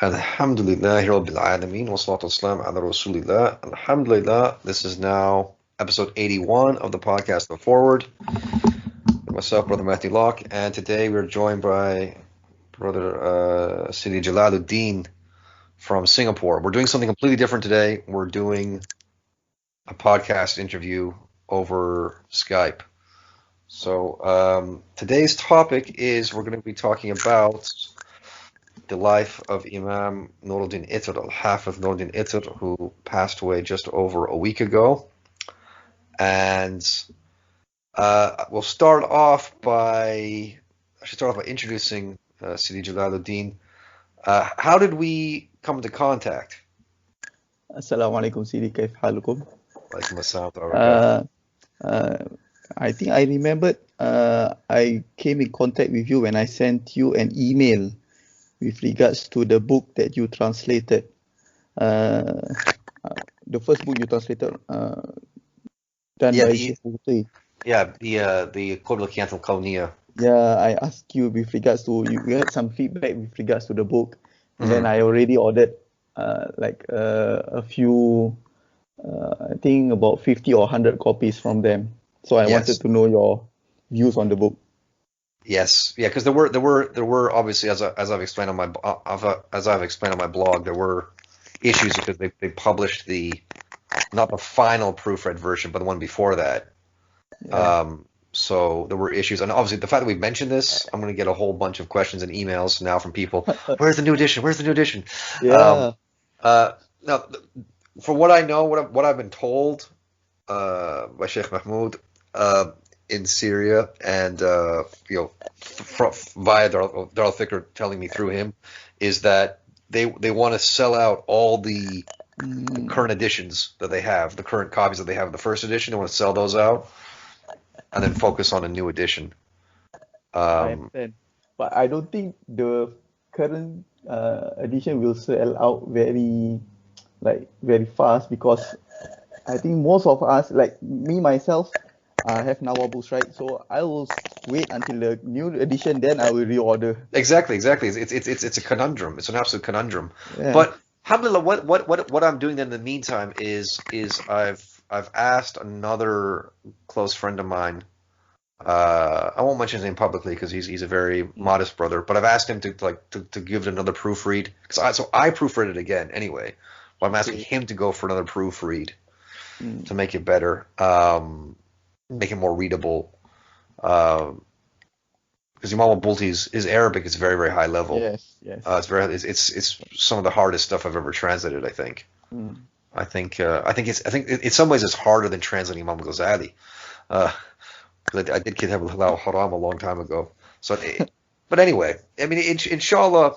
Alhamdulillahi Rabbil Alameen wa salatu wassalam ala Rasulillah. Alhamdulillah, this is now episode 81 of the podcast The Forward. Myself, Brother Matthew Locke, and today we're joined by Brother Sidi Jalaluddin from Singapore. We're doing something completely different today. We're doing a podcast interview over Skype. So today's topic is we're going to be talking about the life of Imam Nūruddīn ʿItr, Al-Ḥāfiẓ Nūruddīn ʿItr, who passed away just over a week ago. And we'll start off by introducing Sidi Jalaluddin. How did we come into contact? Assalamu alaikum, Sidi. Kaif halukum? Alaikum assalam. I think I remembered I came in contact with you when I sent you an email with regards to the book that you translated. The first book you translated done by Sheikh Muqti. Yeah, the Qur'an al-Kawniyya. Yeah, I asked you with regards to, you had some feedback with regards to the book, and then I already ordered a few, I think about 50 or 100 copies from them. So I wanted to know your views on the book. Yes, yeah, because there were obviously, as I've explained on my blog, there were issues because they published not the final proofread version, but the one before that. Yeah. So there were issues, and obviously the fact that we mentioned this, I'm going to get a whole bunch of questions and emails now from people. Where's the new edition? Where's the new edition? Yeah. Now, for what I know, what I've been told by Sheikh Mahmoud in Syria, and via Dar al-Fikr telling me through him, is that they want to sell out all the current editions that they have, the current copies that they have of the first edition. They want to sell those out and then focus on a new edition. I understand. But I don't think the current edition will sell out very fast, because I think most of us, like me myself, have Nawa books, right? So I will wait until the new edition, then I will reorder. Exactly. It's a conundrum. It's an absolute conundrum. Yeah. But alhamdulillah, what I'm doing in the meantime is I've asked another close friend of mine. I won't mention his name publicly because he's a very modest brother, but I've asked him to give it another proofread, so I proofread it again anyway. But I'm asking him to go for another proofread to make it better. Make it more readable, because Imam al-Bulti's his Arabic is very, very high level. Yes. It's some of the hardest stuff I've ever translated. I think in some ways it's harder than translating Imam al-Ghazali. Because I did Kitab al-Halal al-Haram a long time ago. So, but anyway, I mean, inshallah,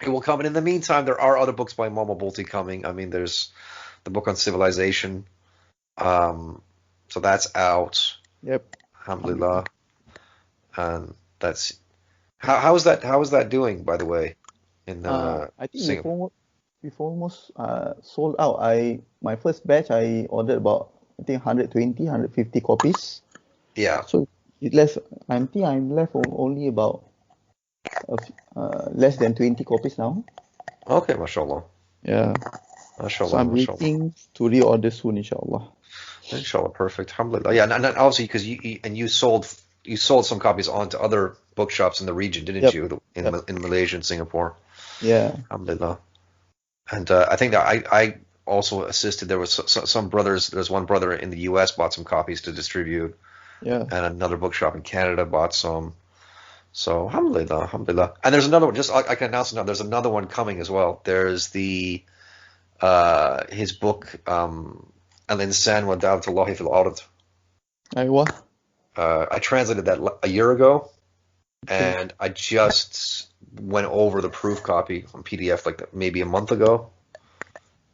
it will come. And in the meantime, there are other books by Imam al-Bulti coming. I mean, there's the book on civilization. So that's out. Yep. Alhamdulillah. And that's how is that doing, by the way? In I think Singapore, we've almost sold out. My first batch I ordered about, I think, 120, 150 copies. Yeah. So I think I'm left only about less than 20 copies now. Okay, mashallah. Yeah. Mashallah. So I'm waiting to reorder soon, inshallah. Inshallah, perfect. Alhamdulillah. Yeah, and obviously because you sold some copies on to other bookshops in the region, didn't you? In Malaysia and Singapore. Yeah. Alhamdulillah. And I think that I also assisted. There was some brothers. There's one brother in the U.S. bought some copies to distribute. Yeah. And another bookshop in Canada bought some. So alhamdulillah. And there's another one. Just I can announce now. There's another one coming as well. There's his book. Al-Insan wa Da'watullahi fil Ard. I translated that a year ago, and I just went over the proof copy on PDF maybe a month ago.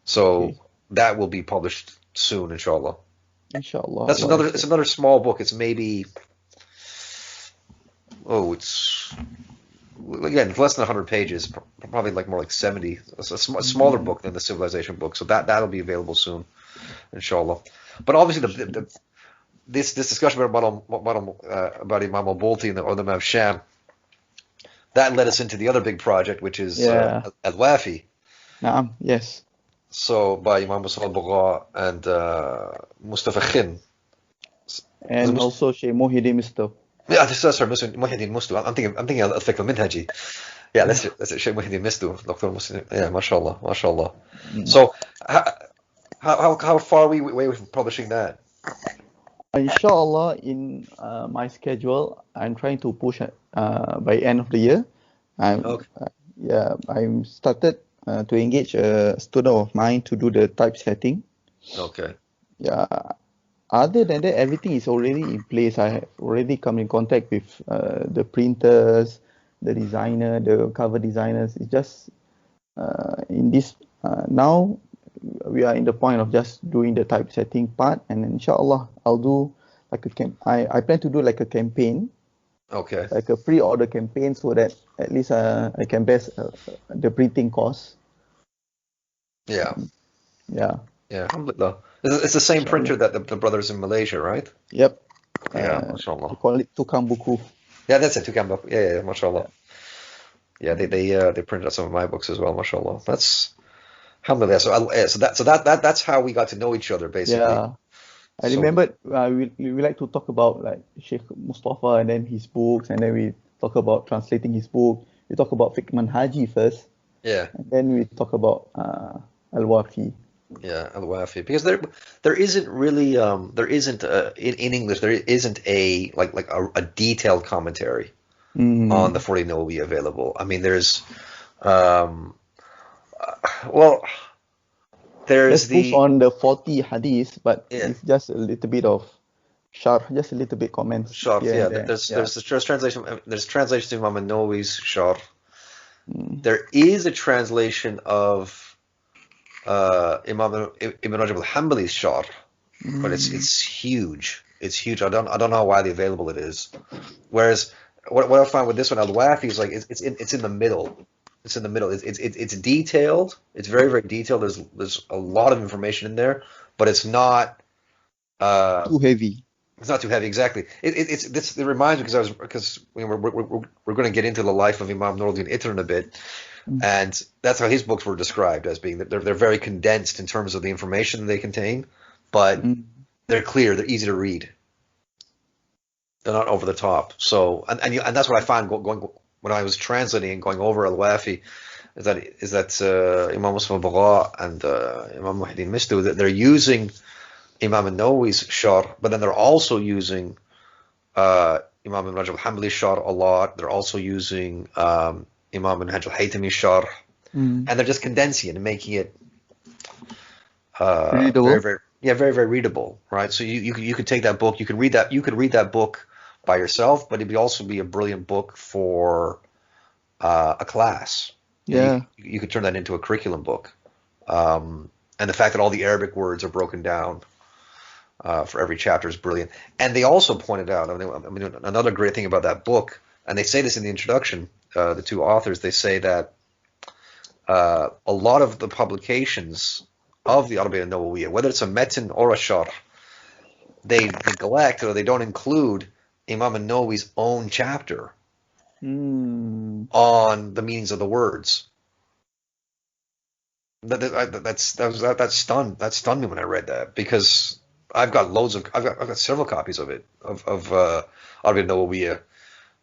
So that will be published soon, inshallah. Inshallah. It's another small book. It's maybe it's less than 100 pages, probably more like 70. It's a smaller book than the civilization book. So that'll be available soon, inshallah. But obviously this discussion about Imam al-Bulti or the Imam of Sham, that led us into the other big project, which is Al-Wafi. Yes. So by Imam Musa al-Bagha and Mustafa Khin. And also Sheikh Muhyiddin Misto. Yeah, this is Muhyiddin Misto. I'm thinking al-Fiqh al-Minhaji. Yeah, that's it. Sheikh Muhyiddin Misto, Dr. Muslim. Yeah, mashallah. So how far are we away from publishing that? Inshallah, in my schedule, I'm trying to push by end of the year. I'm started to engage a student of mine to do the typesetting. Okay. Yeah. Other than that, everything is already in place. I have already come in contact with the printers, the designer, the cover designers. It's just in this now we are in the point of just doing the typesetting part, and inshallah I'll do like I plan to do like a campaign. Okay. Like a pre-order campaign, so that at least I can bear the printing costs. Yeah. Yeah. Alhamdulillah. It's the same printer that the brothers in Malaysia, right? Yep. Yeah, mashallah. We call it Tukang Buku. Yeah, that's it, Tukang Buku. Yeah, mashallah. Yeah, they printed out some of my books as well, mashallah. That's alhamdulillah. So that's how we got to know each other, basically. Yeah. I remember we like to talk about like Sheikh Mustafa and then his books, and then we talk about translating his book. We talk about Fiqh Manhaji first. Yeah. And then we talk about Al-Wafi. Yeah, Al-Wafi, because there isn't really in English there isn't a detailed commentary on the 40 Nawawi available. I mean, there's there's the on the 40 hadith, but it's just a little bit of sharh, just a little bit comments. Sharh, there's translation. There's translation to Imam Nawawi's sharh. There is a translation of Imam Ibn Rajab al-Hanbali's sharh, but it's huge. It's huge. I don't know how widely available it is. Whereas what I find with this one, Al-Wafi, is like it's in the middle. It's in the middle. It's detailed. It's very, very detailed. There's a lot of information in there, but it's not too heavy. It's not too heavy, exactly. It reminds me because we're going to get into the life of Imam Nūruddīn ʿItr in a bit, and that's how his books were described as being. They're very condensed in terms of the information they contain, but they're clear. They're easy to read. They're not over the top. So and that's what I found going when I was translating and going over Al-Wafi, is that Imam Musa al-Bagha and Imam Muhyiddin Misto, that they're using Imam al-Nawawi's sharh, but then they're also using Imam Ibn Rajab al-Hanbali's sharh a lot. They're also using Imam Ibn Hajj al-Haytami's sharh, and they're just condensing it and making it readable. Very, very readable, right? So you could take that book, you could read that book by yourself, but it'd also be a brilliant book for a class. Yeah, you could turn that into a curriculum book, and the fact that all the Arabic words are broken down for every chapter is brilliant. And they also pointed out, I mean, another great thing about that book, and they say this in the introduction, the two authors, they say that a lot of the publications of the Arabiya Nawawiyya, whether it's a metin or a sharh, they neglect or they don't include Imam an-Nawawi's own chapter on the meanings of the words. That stunned me when I read that, because I've got several copies of it, of Arabiya Nawawiyya,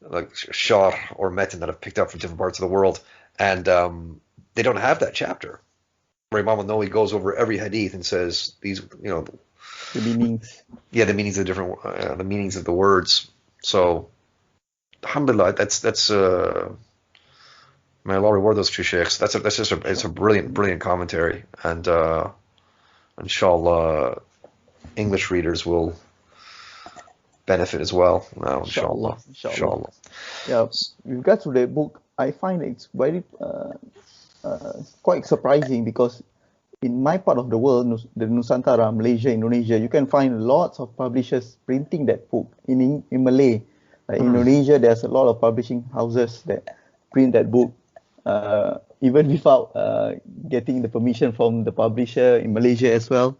like sharh or metin, that I've picked up from different parts of the world, and they don't have that chapter where Imam an-Nawawi goes over every hadith and says these, the meanings. Yeah, the meanings of the meanings of the words. So, alhamdulillah, that's may Allah reward those two sheikhs. It's a brilliant commentary, and inshallah, English readers will benefit as well. Now, inshallah. Yeah, with regards to the book, I find it's very quite surprising, because in my part of the world, the Nusantara, Malaysia, Indonesia, you can find lots of publishers printing that book in Malay. Like Indonesia, there's a lot of publishing houses that print that book, even without getting the permission from the publisher in Malaysia as well.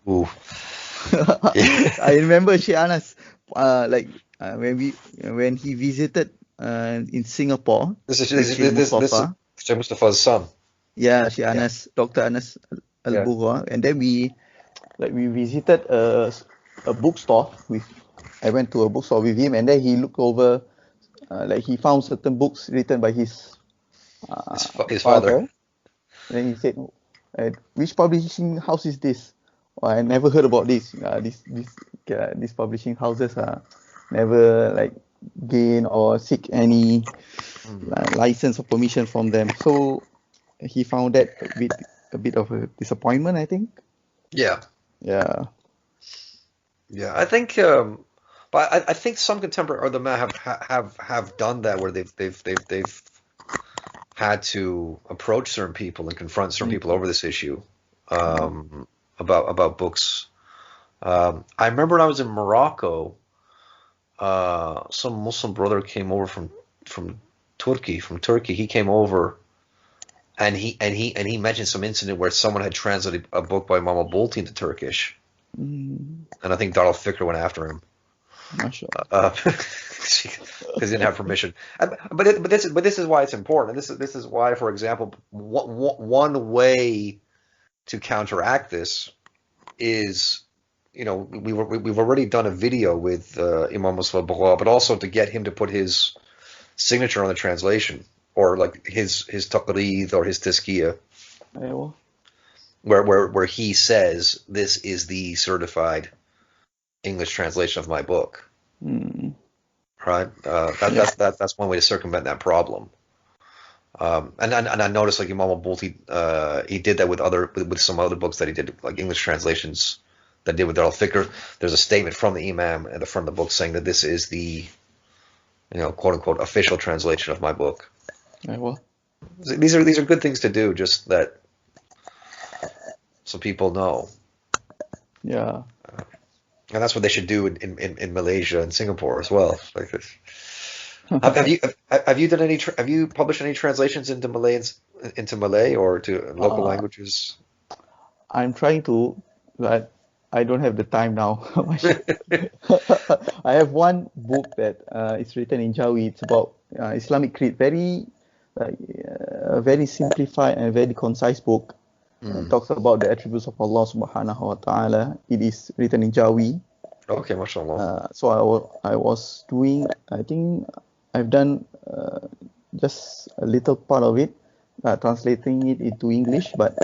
Ooh. I remember Sheikh Anas, when he visited in Singapore. This is Sheikh Mustafa's son. Yeah, Dr. Anas Al-Bugha. And then we visited a bookstore. I went to a bookstore with him, and then he looked over, he found certain books written by his father. And then he said, which publishing house is this? Oh, I never heard about this. These publishing houses never gain or seek any license or permission from them. So he found that a bit of a disappointment, I think. Yeah. I think, but I think some contemporary ulama have done that, where they've had to approach certain people and confront certain people over this issue, about books. I remember when I was in Morocco, some Muslim brother came over from Turkey. He came over, and he mentioned some incident where someone had translated a book by Imam Al-Bulti into Turkish, and I think Dar al-Fikr went after him. Because he didn't have permission. But this is why it's important. This is why, for example, one way to counteract this is, we've already done a video with Imam Mustafa Bugha, but also to get him to put his signature on the translation, or his taqreed or his tazkiyah, where he says this is the certified English translation of my book. Right? That's one way to circumvent that problem. And I noticed Imam Al-Bulti, he did that with some other books that he did, English translations that did with Dar al-Fikr. There's a statement from the Imam at the front of the book saying that this is the, quote unquote, official translation of my book. These are good things to do, just that so people know. Yeah. And that's what they should do in Malaysia and Singapore as well. Have you published any translations into Malay or to local languages? I'm trying to, but I don't have the time now. I have one book that is written in Jawi. It's about Islamic creed. Very simplified and very concise book. It talks about the attributes of Allah subhanahu wa ta'ala. It is written in Jawi. Okay, mashallah. So I was doing, I think I've done just a little part of it, translating it into English, but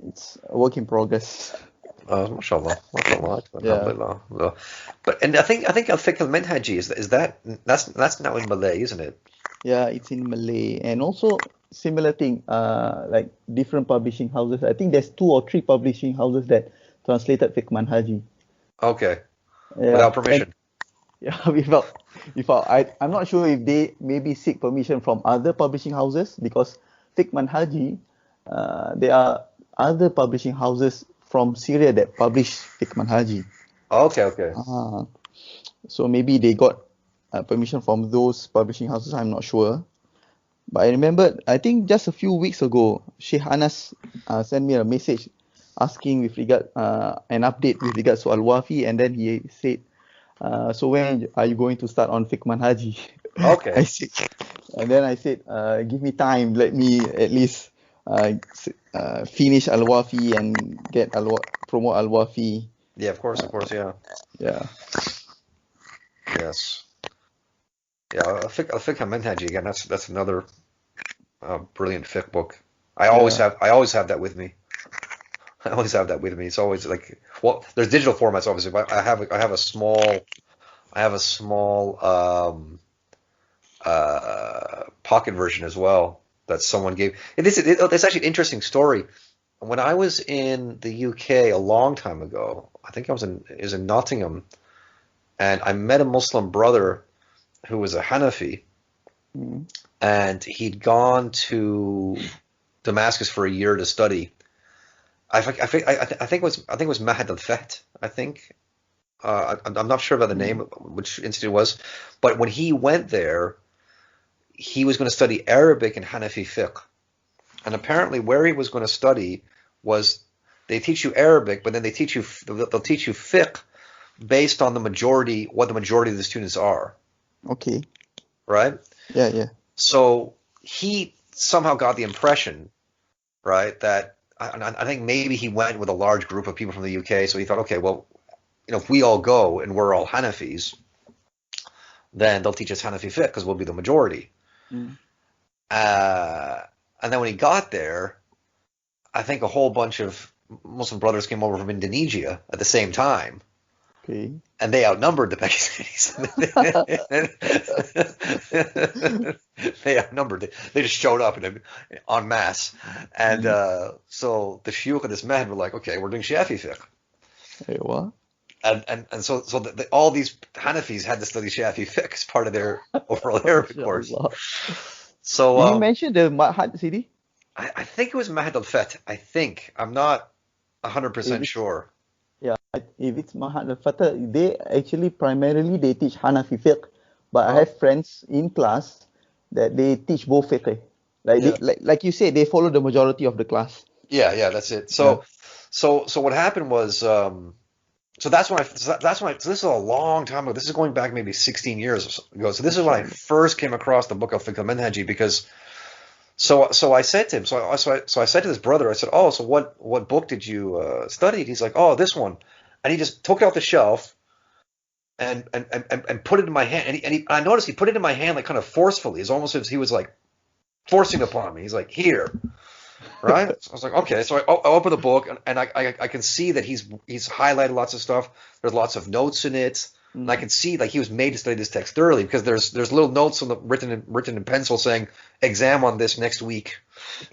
it's a work in progress. Mashallah. Yeah. But I think Al-Fiqh al-Manhaji that's now in Malay, isn't it? Yeah, it's in Malay, and also similar thing, different publishing houses. I think there's 2 or 3 publishing houses that translated Fiqh Manhaji. Okay. Without permission. Without. I'm not sure if they maybe seek permission from other publishing houses, because Fiqh Manhaji, there are other publishing houses from Syria that publish Fiqh Manhaji. Okay. So maybe they got permission from those publishing houses. I'm not sure. But I remember, I think just a few weeks ago, Sheikh Anas sent me a message asking with regard an update with regards to Al-Wafi, and then he said, so when are you going to start on Fiqh Manhaji? Okay. I said, give me time, let me at least finish Al-Wafi and get promote Al-Wafi. Yeah, of course, yeah. Yeah. Yes. Yeah, Al-Fiqh al-Manhaji, again, that's another brilliant fiqh book. I always have that with me. It's always there's digital formats obviously, but I have a small pocket version as well that someone gave. It's actually an interesting story. When I was in the UK a long time ago, I think I was in Nottingham, and I met a Muslim brother who was a Hanafi, and he'd gone to Damascus for a year to study. I think it was Mahad al-Fath. I think I'm not sure about the name, which institute it was, but when he went there, he was going to study Arabic and Hanafi fiqh, and apparently where he was going to study was, they teach you Arabic, but then they'll teach you fiqh based on what the majority of the students are. Okay. right? Yeah, yeah. So he somehow got the impression, right, that I think maybe he went with a large group of people from the UK. So he thought, okay, well, if we all go and we're all Hanafis, then they'll teach us Hanafi fiqh because we'll be the majority. Mm. And then when he got there, I think a whole bunch of Muslim brothers came over from Indonesia at the same time. Okay. And they outnumbered the Pakistanis. They outnumbered. They just showed up en masse. And so the shuyukh of this man were like, okay, we're doing Shafi fiqh. Hey, what? And so all these Hanafis had to study Shafi fiqh as part of their overall Arabic course. So did you mention the Ma'had Sidi? I think it was Mahad al-Fath. I think. I'm not 100% sure. Yeah, if it's Ma'had al-Fath, they actually primarily they teach Hanafi fiqh, but I have friends in class that they teach both fiqh. Like you said, they follow the majority of the class. Yeah, that's it. So what happened was so this is a long time ago. This is going back maybe 16 years ago. So this is when I first came across the book of Fiqh al-Manhaji, because so I said to him, so I said to this brother, I said, oh, so what book did you study? And he's like, oh, this one. And he just took it off the shelf and put it in my hand. And I noticed he put it in my hand like kind of forcefully. It's almost as he was like forcing upon me. He's like, here. Right? So I was like, okay. So I open the book and I can see that he's highlighted lots of stuff. There's lots of notes in it. And I can see like he was made to study this text thoroughly, because there's little notes on written in pencil saying exam on this next week.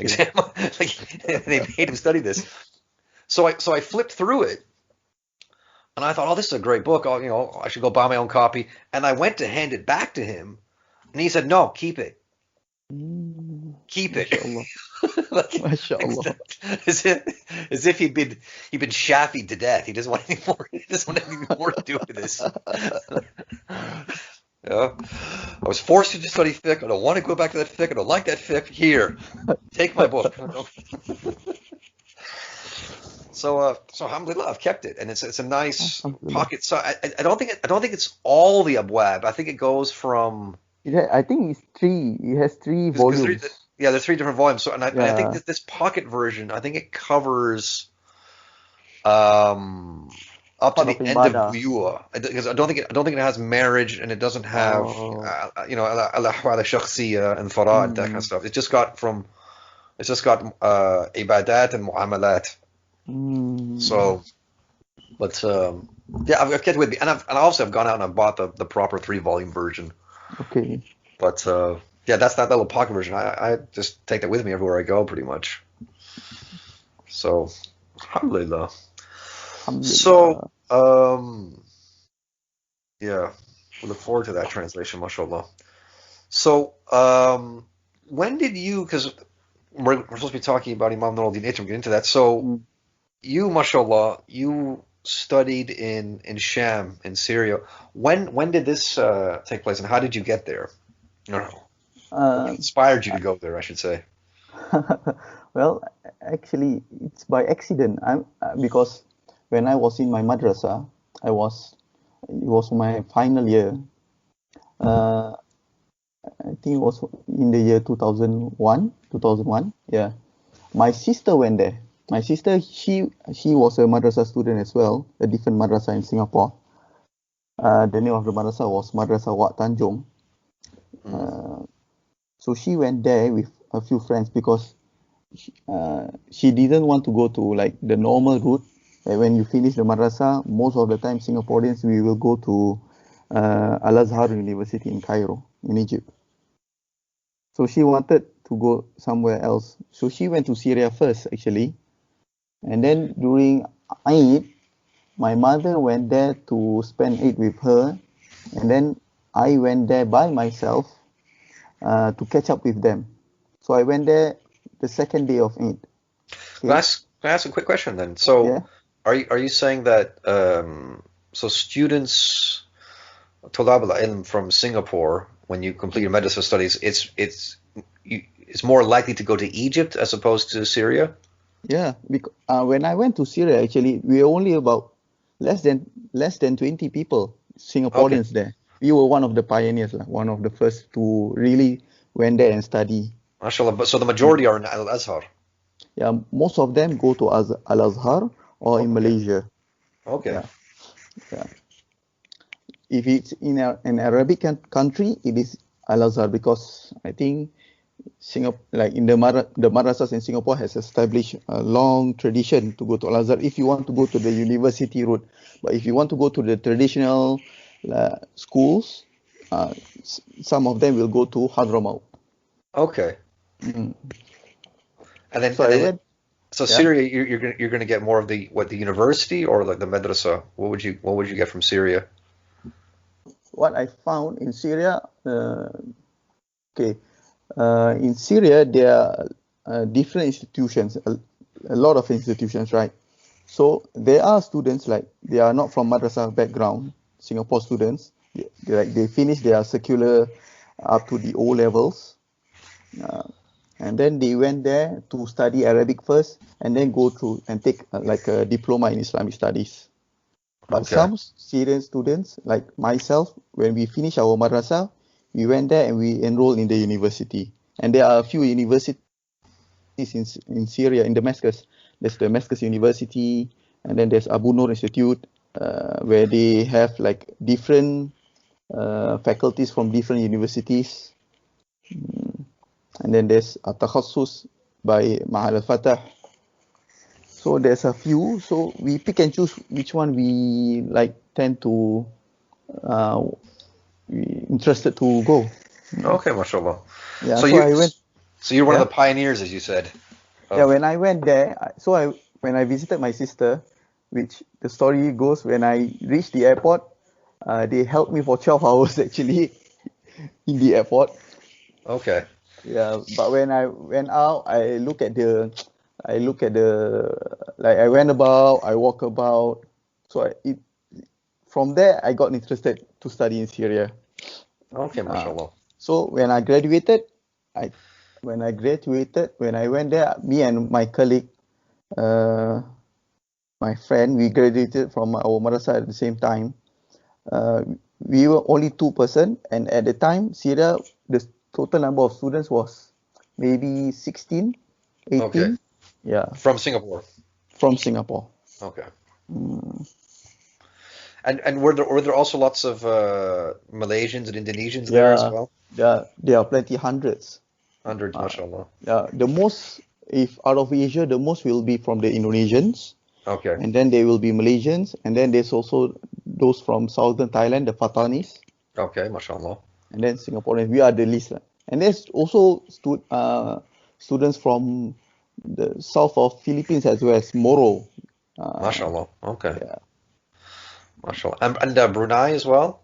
Exam on, like, they made him study this. So I flipped through it and I thought, oh, this is a great book. I should go buy my own copy. And I went to hand it back to him and he said, no, keep it. Keep it. MashaAllah. As if he'd been shafied to death. He doesn't want any more. He doesn't want anything more to do with this. Yeah, I was forced to study fiqh. I don't want to go back to that fiqh. I don't like that fiqh. Here, take my book. So alhamdulillah, I've kept it, and it's a nice pocket. So I don't think it's all the abwab. I think it goes from. I think it's 3. It has 3 volumes. There's 3 different volumes. So, and I think that this pocket version, I think it covers up to the end of Buyua. Because I don't think it has marriage, and it doesn't have al-ahwal al-shakhsiyya and farad, that kind of stuff. It's just got ibadat and mu'amalat. So, but I've kept it with me, and I've gone out and I've bought the proper 3-volume version. Okay. But that's that little pocket version. I just take that with me everywhere I go, pretty much. So, alhamdulillah. So, we look forward to that translation, mashallah. So, when did you? Because we're supposed to be talking about Imam Noradin ʿItr. We'll get into that. So, you, mashallah, you studied in Sham in Syria. When did this take place, and how did you get there? What inspired you to go there, I should say? Well, actually, it's by accident. Because when I was in my madrasa, it was my final year. I think it was in the year 2001. Yeah, my sister went there. My sister, she was a madrasa student as well, a different madrasa in Singapore. The name of the madrasa was Madrasa Wak Tanjung. So she went there with a few friends because she didn't want to go to like the normal route. When you finish the madrasa, most of the time Singaporeans, we will go to Al-Azhar University in Cairo, in Egypt. So she wanted to go somewhere else. So she went to Syria first, actually. And then during Eid, my mother went there to spend Eid with her. And then I went there by myself to catch up with them. So I went there the second day of Eid. Okay. Can I ask a quick question then? So are you saying that so students, Tulab al-Ilm from Singapore, when you complete your madrasa studies, it's more likely to go to Egypt as opposed to Syria? Yeah, because when I went to Syria, actually, we were only about less than 20 people, Singaporeans there. we were one of the pioneers, like one of the first to really went there and study. MashaAllah. But so the majority are in Al-Azhar. Yeah, most of them go to Al-Azhar or in Malaysia. Okay. Yeah, yeah. If it's in an Arabic country, it is Al-Azhar, because I think Singapore, like in the madrasas in Singapore, has established a long tradition to go to Al-Azhar if you want to go to the university route. But if you want to go to the traditional schools, some of them will go to Hadramaut. Okay. Mm. And then, so Syria, you're gonna get more of the university or like the madrasa? What would you get from Syria? What I found in Syria, in Syria there are different institutions, a lot of institutions, right? So there are students, like they are not from madrasa background, Singapore students. They finish their secular up to the O levels, and then they went there to study Arabic first, and then go through and take like a diploma in Islamic studies. But some Syrian students, like myself, when we finish our madrasa, we went there and we enrolled in the university. And there are a few universities in Syria, in Damascus. There's the Damascus University, and then there's Abu Nur Institute, where they have like different faculties from different universities. And then there's At-Takhassus by Ma'al al-Fatah. So there's a few. So we pick and choose which one we like tend to interested to go. Okay, mashallah. Yeah, I went. So you're one of the pioneers, as you said. Yeah, when I went there, when I visited my sister, which the story goes, when I reached the airport, they held me for 12 hours actually in the airport. Okay. Yeah, but when I went out, I went about, I walk about. So from there, I got interested to study in Syria. Okay, mashallah. So when I graduated, when I went there, me and my colleague, my friend, we graduated from our madrasa at the same time. We were only 2%, and at the time, Syria, the total number of students was maybe 16, 18. Okay. Yeah. From Singapore. From Singapore. Okay. And were there also lots of Malaysians and Indonesians there as well? Yeah, there are plenty, hundreds. Hundreds, mashallah. Yeah, the most, if out of Asia, the most will be from the Indonesians. Okay. And then there will be Malaysians, and then there's also those from southern Thailand, the Patanis. Okay, mashallah. And then Singaporeans, we are the least. And there's also students from the south of Philippines as well as Moro. Mashallah. Okay. Yeah. Mashallah. And Brunei as well?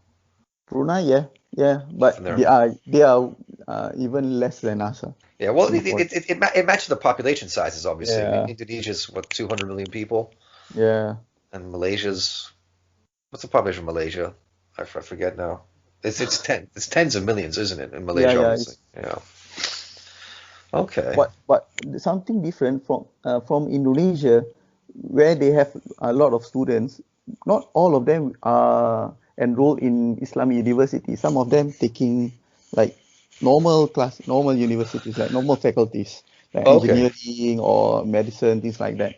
Brunei, yeah. But they are even less than us. Yeah, well, it matches the population sizes, obviously. Yeah. Indonesia's, 200 million people? Yeah. And Malaysia's, what's the population of Malaysia? I forget now. It's tens of millions, isn't it, in Malaysia, obviously? Yeah. Okay. But something different from Indonesia, where they have a lot of students, not all of them are enrolled in Islamic university. Some of them taking like normal universities, like normal faculties, like engineering or medicine, things like that.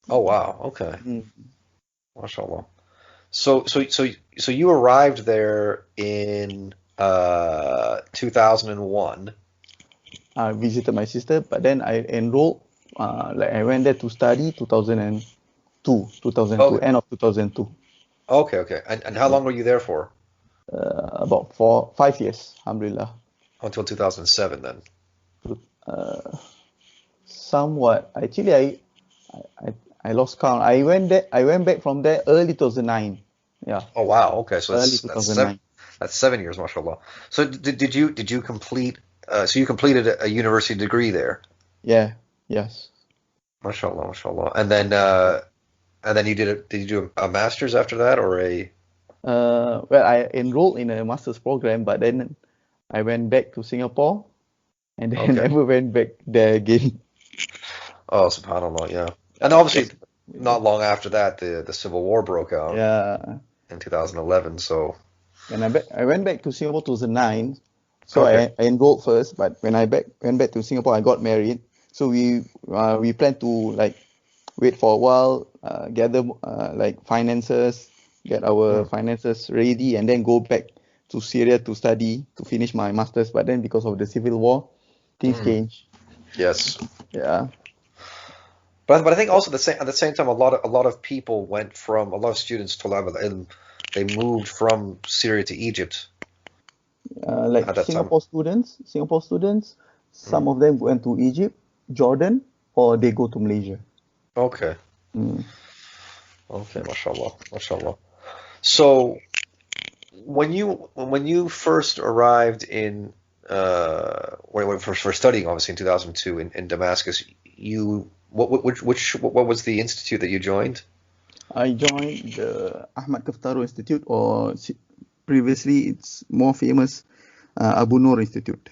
Oh wow! Okay. MashaAllah. So you arrived there in 2001. I visited my sister, but then I enrolled. I went there to study 2002, end of 2002. Okay. And how long were you there for? About 5 years, alhamdulillah. Until 2007, then. Somewhat. Actually, I lost count. I went back from there early 2009. Yeah. Oh wow. Okay. So early 2009. That's 7 years, mashallah. So did you complete? So you completed a university degree there? Yeah. Yes. MashaAllah. And then you did you do a master's after that, or a? Well, I enrolled in a master's program, but then I went back to Singapore, and then never went back there again. Oh, subhanallah, yeah. And obviously, not long after that, the Civil War broke out. Yeah. In 2011, so. I went back to Singapore 2009. So I enrolled first, but when I went back to Singapore, I got married. So we planned to like wait for a while, gather like finances, get our finances ready, and then go back to Syria to study, to finish my masters. But then because of the civil war, things changed. Yes. Yeah. But I think also at the same time, a lot of people went from, a lot of students they moved from Syria to Egypt. Like Singapore students, some of them went to Egypt, Jordan, or they go to Malaysia. Okay. Okay, mashallah. So when you first arrived in for studying, obviously in 2002 in Damascus, what was the institute that you joined? I joined the Ahmad Kaftaro Institute, or previously it's more famous Abu Nur Institute.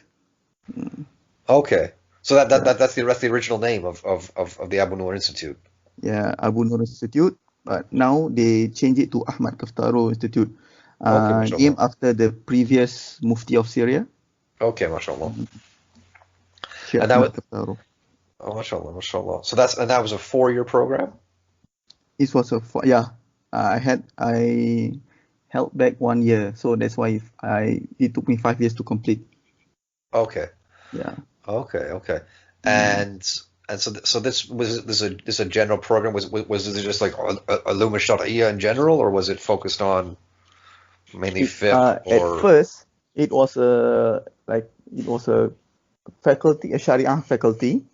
Okay, so that's the original name of the Abu Nur Institute. Yeah, Abu Nur Institute, but now they changed it to Ahmad Kaftaro Institute, named after the previous Mufti of Syria. Okay, mashallah. Sheikh Ahmad Kaftaro. Oh, mashallah. So that was a 4-year program? It was I held back 1 year, so that's why it took me 5 years to complete. Okay. Yeah. Okay. And so this was a general program. Was it just like Ulum al-Shar'iyya in general, or was it focused on mainly fiqh? At first, it was a faculty, a Sharia faculty.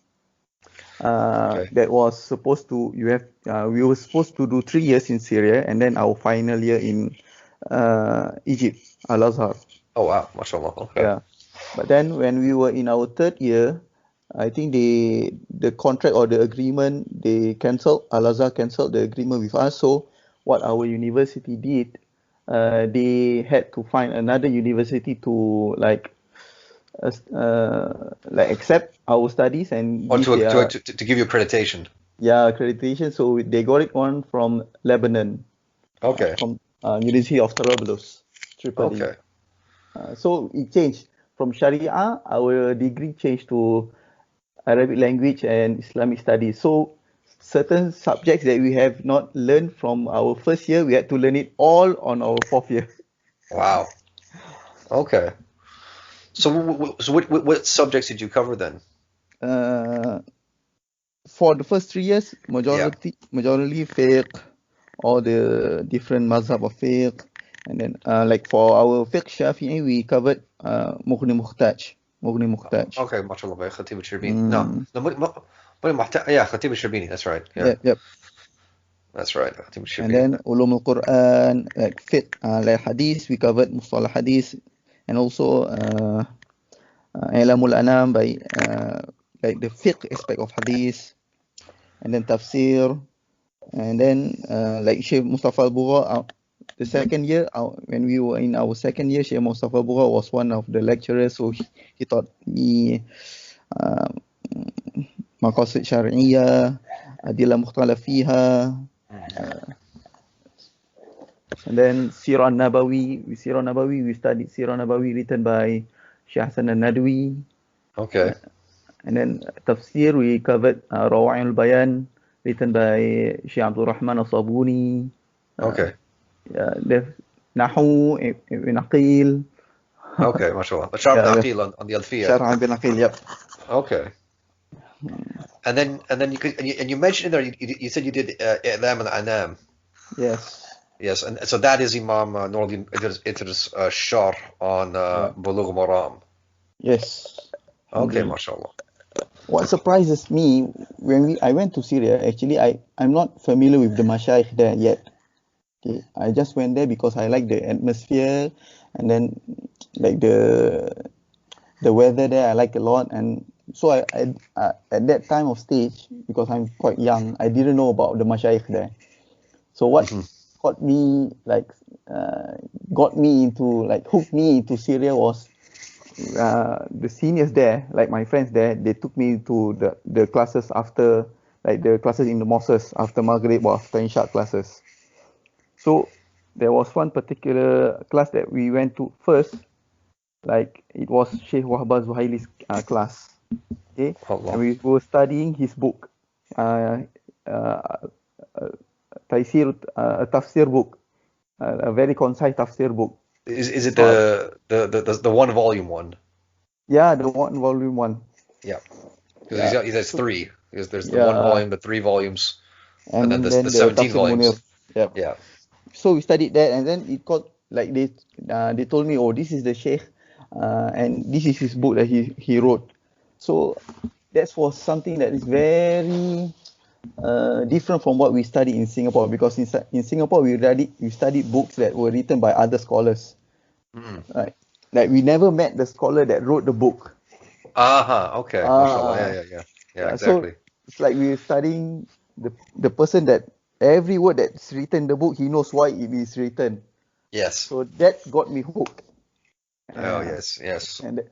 That was supposed to we were supposed to do 3 years in Syria, and then our final year in Egypt, Al-Azhar. Oh wow, mashallah. Okay. Yeah, but then when we were in our 3rd year, I think the contract or the agreement, Al-Azhar cancelled the agreement with us. So what our university did, they had to find another university to accept our studies and to give you accreditation. Yeah, accreditation. So they got it one from Lebanon. Okay. From University of Trablus, Tripoli. Okay. So it changed from Sharia. Our degree changed to Arabic language and Islamic studies. So certain subjects that we have not learned from our 1st year, we had to learn it all on our 4th year. Wow. Okay. So what subjects did you cover then? For the first 3 years, majority fiqh, all the different mazhab of fiqh, and then like for our fiqh Shafi'i, we covered Mughni Muhtaj. Okay, mashallah, by Khatib al-Shirbini. Khatib al-Shirbini, that's right. Yeah. Yep. That's right, Khatib al-Shirbini. And then Ulum al-Quran, like fiqh, like hadith, we covered Mustalah hadith, and also Ilamul Anam by like the fiqh aspect of hadith, and then tafsir, and then like Sheikh Mustafa al-Bugha, the 2nd year, when we were in our 2nd year, Sheikh Mustafa al-Bugha was one of the lecturers, so he taught me Maqasid Syariyyah, Adillah Mukhtalaf Fiha, and then Sirah Nabawi, we studied Sirah Nabawi written by Shaykh Hasan al-Nadwi. Okay. And then tafsir, we covered Rawa'il al-Bayan written by Shaykh Abdul Rahman al-Sabuni. Okay. Nahu ibn Aqil. Okay, mashallah. Sharh ibn Aqil on the Alfiyah. Sharh ibn Aqil, yep. Okay. And then you mentioned in there, you said you did I'lam al-Anam. Yes, and so that is Imam Noradin Itr's Sharh on Bulugh al-Maram. Yes. Okay, mashallah. What surprises me when I went to Syria, actually I'm not familiar with the mashayikh there yet. Okay, I just went there because I like the atmosphere, and then like the weather there I like a lot, and so I at that time of stage, because I'm quite young, I didn't know about the mashayikh there. So what hooked me into Syria was the seniors there, like my friends there. They took me to the classes after, like the classes in the mosques after Maghrib or after Isha classes. So there was one particular class that we went to first, like it was Sheikh Wahbah Zuhaili's class. Okay, and we were studying his book, Taysir, a tafsir book, a very concise tafsir book. Is it the one volume one? Yeah, the one volume one. Yeah, because he has three. Because there's the one volume, the 3 volumes, and then the 17 volumes. Yeah. So we studied that, and then it got like they told me, oh, this is the Sheikh, and this is his book that he wrote. So that was something that is very different from what we studied in Singapore, because in Singapore we studied books that were written by other scholars. Right? Like we never met the scholar that wrote the book. Okay. Yeah, exactly. So it's like we're studying the person that every word that's written in the book, he knows why it is written. Yes. So that got me hooked. Yes. And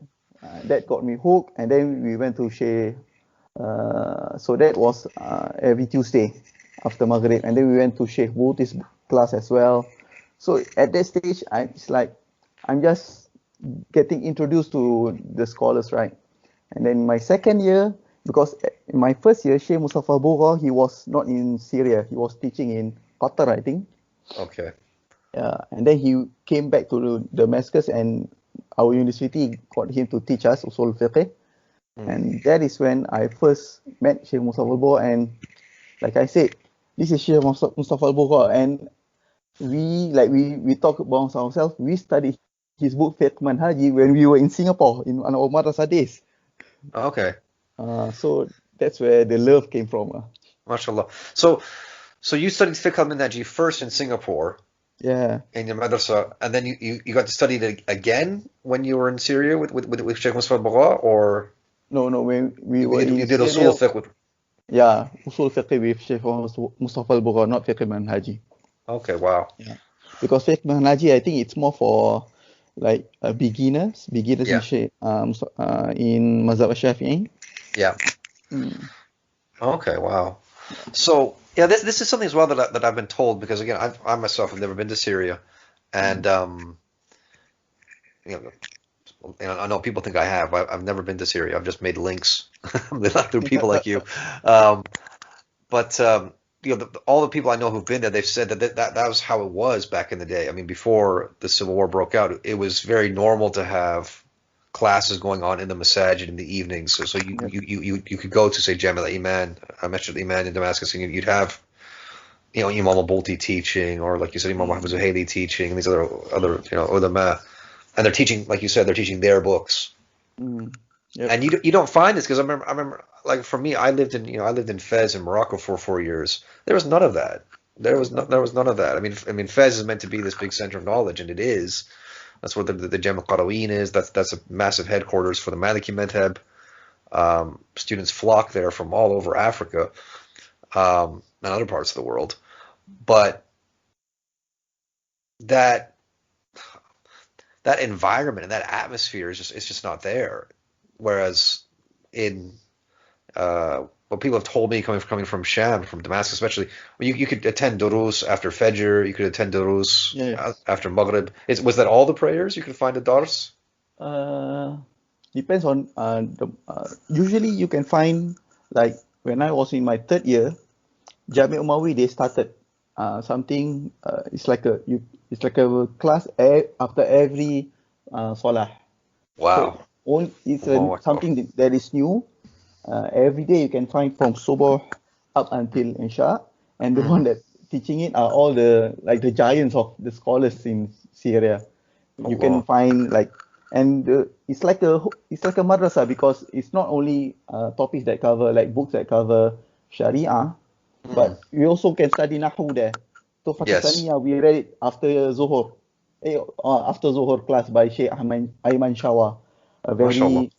that got me hooked, and then we went to Sheikh. So that was every Tuesday after Maghrib, and then we went to Sheikh Booti's class as well. So at that stage, it's like I'm just getting introduced to the scholars, right? And then my second year, because in my first year, Sheikh Mustafa Bugha, he was not in Syria. He was teaching in Qatar, I think. Okay. And then he came back to Damascus, and our university got him to teach us Usul Fiqh. And that is when I first met Sheikh Mustafa Bugha. And like I said, this is Sheikh Mustafa Bugha. And we talk about ourselves. We studied his book Fiqh Manhaji when we were in Singapore in our madrasah days. Okay. So that's where the love came from. MashaAllah. So you studied Fiqh al-Manhaji first in Singapore. Yeah. In your madrasa, and then you got to study it again when you were in Syria with Sheikh Mustafa Bugha, or no, when we were in you did Syria, Usul Fiqh with. Yeah, Usul Fiqh with Sheikh Mustafa Bugha, not Fiqh Manhaji. Okay, wow. Yeah. Because Fiqh Manhaji, I think it's more for like beginners Yeah. in Mazhab Shafi'i. Yeah. Okay, wow. So yeah, this is something as well that I've been told, because again, I myself have never been to Syria, and I know people think I have. I've never been to Syria. I've just made links through people like you. But all the people I know who've been there, they've said that was how it was back in the day. I mean, before the civil war broke out, it was very normal to have classes going on in the masajid in the evenings. So you could go to, say, Jami al-Iman, Masjid al-Iman in Damascus, and you'd have Imam al-Bulti teaching, or like you said, Imam Muhammad Zuhaili teaching, and these other ulama, and they're teaching, like you said, they're teaching their books. Yep. And you don't find this, because I remember, like for me, I lived in Fez in Morocco for 4 years. There was none of that. There was none of that. I mean, Fez is meant to be this big center of knowledge, and it is. That's where the Jam al-Qarawin is. That's a massive headquarters for the Maliki Madhab. Students flock there from all over Africa and other parts of the world. But that environment and that atmosphere is just not there. Whereas in what people have told me coming from Sham, from Damascus especially, you could attend durus after Fajr, you could attend durus after Maghrib. Was that all the prayers you could find at dars? Depends on usually you can find, like when I was in my third year, Jami Umawi, they started something. It's like a class after every solah. Wow. So it's something that is new. Every day you can find from Subuh up until Isha, and the one that teaching it are all the giants of the scholars in Syria. You can find it's like a madrasa, because it's not only topics that cover, like books that cover Sharia, but we also can study Nahu there. So Fakataniya, we read it after Zuhur, after Zuhur class by Sheikh Ayman Shawa, a very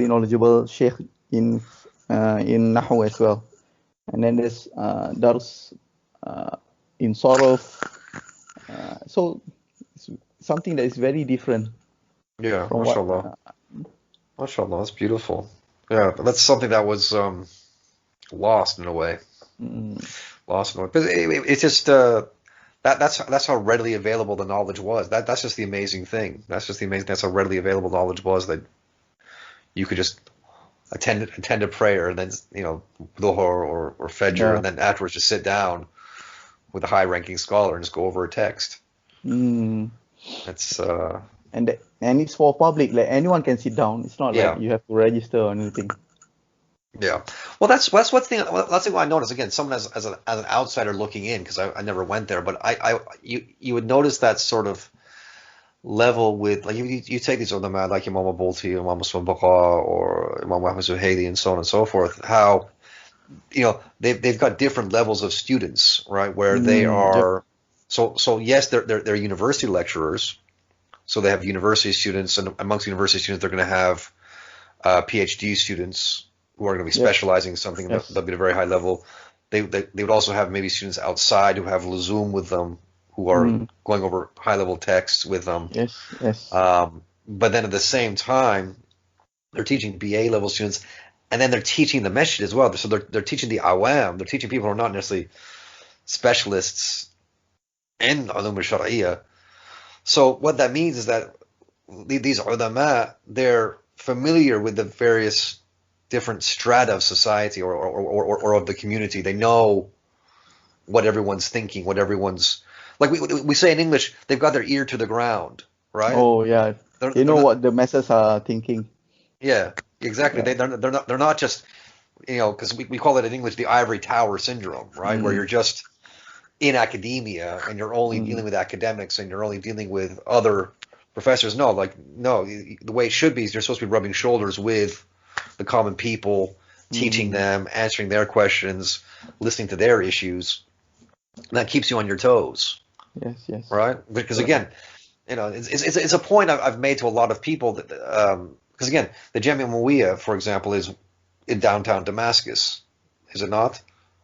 knowledgeable Sheikh in Nahu as well. And then there's Dars in Sorof. So it's something that is very different. Yeah, mashallah. MashaAllah, that's beautiful. Yeah, that's something that was lost in a way. Lost in a way. But it's just that's how readily available the knowledge was. That's just the amazing thing. That's how readily available knowledge was, that you could just attend a prayer, and then Dhuhr or Fajr, Yeah. and then afterwards just sit down with a high-ranking scholar and just go over a text. Mm. It's And it's for public, like anyone can sit down. It's not like yeah. you have to register or anything. Yeah, well, that's one thing. That's the thing I noticed. Again, someone as an outsider looking in, because I never went there, but you would notice that sort of level with, like, you take these other man like Imam Abulti, Imam Muslim Baqa, or Imam Ahmad Zuhaili, and so on and so forth. How they've got different levels of students, right? Where they Yep. are so yes, they're university lecturers, so they have university students, and amongst university students, they're going to have PhD students who are going to be Yep. specializing in something Yes. that'll be at a very high level. They would also have maybe students outside who have Lazum with them, who are Mm. going over high level texts with them. Yes. Yes. But then at the same time, they're teaching BA level students, and then they're teaching the masjid as well. So they're teaching the awam. They're teaching people who are not necessarily specialists in ulum al-shar'iyya. So what that means is that these ulama, they're familiar with the various different strata of society or of the community. They know what everyone's thinking, what everyone's, like we say in English, they've got their ear to the ground, right? Oh yeah. They're, They they're know not, what the masses are thinking. yeah, exactly. Yeah. They're not just, because we call it in English the ivory tower syndrome, right? Where Mm. you're just in academia and you're only Mm. dealing with academics and you're only dealing with other professors. No, the way it should be is you're supposed to be rubbing shoulders with the common people, teaching Mm. them, answering their questions, listening to their issues. And that keeps you on your toes, Yes. Yes. right? Because Correct. again, it's a point I've made to a lot of people that, because again, the Jamia Muawiyah, for example, is in downtown Damascus, is it not?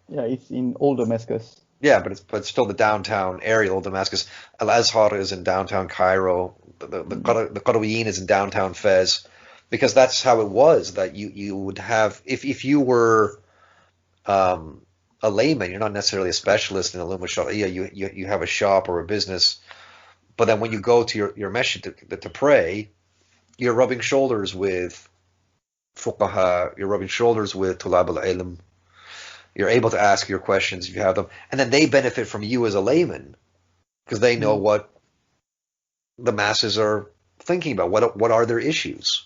Yeah. It's in old Damascus. Yeah, but it's still the downtown area of Damascus. Al Azhar is in downtown Cairo. Mm. The Qarawiyin is in downtown Fez, because that's how it was. That you would have, if you were a layman, you're not necessarily a specialist in ulum al-shar'iyya. You have a shop or a business, but then when you go to your masjid to pray, you're rubbing shoulders with fuqaha. You're rubbing shoulders with tulab al-ilm. You're able to ask your questions if you have them, and then they benefit from you as a layman because they know Mm. what the masses are thinking about. What are their issues?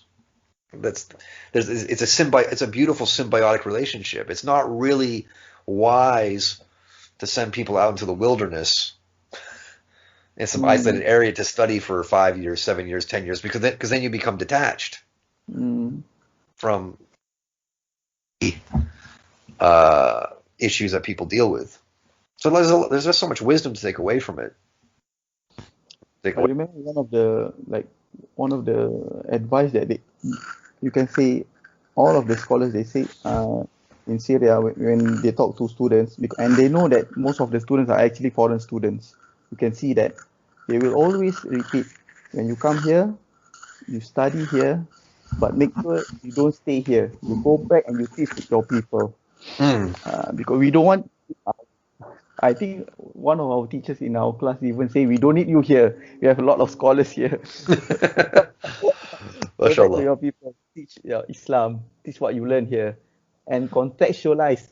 It's a beautiful symbiotic relationship. It's not really wise to send people out into the wilderness in some isolated Mm. area to study for 5 years, 7 years, 10 years, because then you become detached Mm. from uh, issues that people deal with. So there's just so much wisdom to take away from it. I remember one of the advice that you can say, all of the scholars, they say in Syria, when they talk to students, and they know that most of the students are actually foreign students, you can see that they will always repeat, when you come here, you study here, but make sure you don't stay here. You go back and you teach your people, Mm. because we don't want. I think one of our teachers in our class even say, we don't need you here. We have a lot of scholars here. Go back to MashaAllah. your people, teach your Islam, teach what you learn here, and contextualize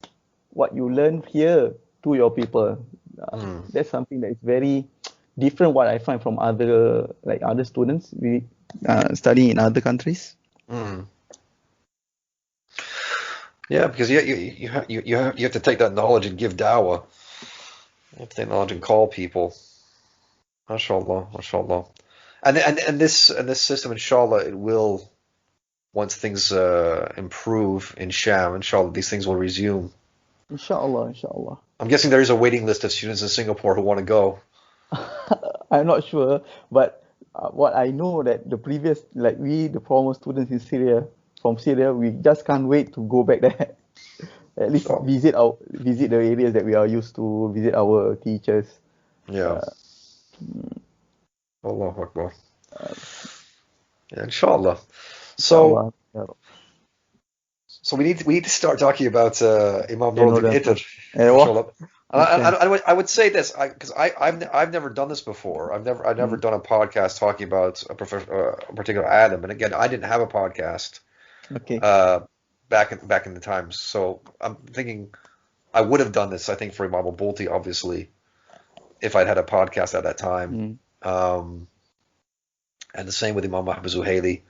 what you learn here to your people. Mm. That's something that is very different what I find from other students we studying in other countries. Mm. Yeah, because you have to take that knowledge and give dawah. You have to take knowledge and call people. MashaAllah, MashaAllah. And this system, inshallah, it will, once things improve in Sham, inshallah, these things will resume. Inshallah, inshallah. I'm guessing there is a waiting list of students in Singapore who want to go. I'm not sure, but what I know that the previous, like we, the former students in Syria, from Syria, we just can't wait to go back there. At least So, visit the areas that we are used to, visit our teachers. yeah, Uh, Allahu Akbar. uh, Yeah, inshallah. So, inshallah. Yeah, so we need to start talking about Imam you know Noradin them. Itar. Eh, wah, MashaAllah. Makes sense. I would say this because I've never done this before. I've never Mm. done a podcast talking about a particular alim. And again, I didn't have a podcast Okay. uh, back in the times. So I'm thinking I would have done this. I think for Imam al-Bulti, obviously, if I'd had a podcast at that time. Mm. Um, and the same with Imam Ahmad Zuhaili.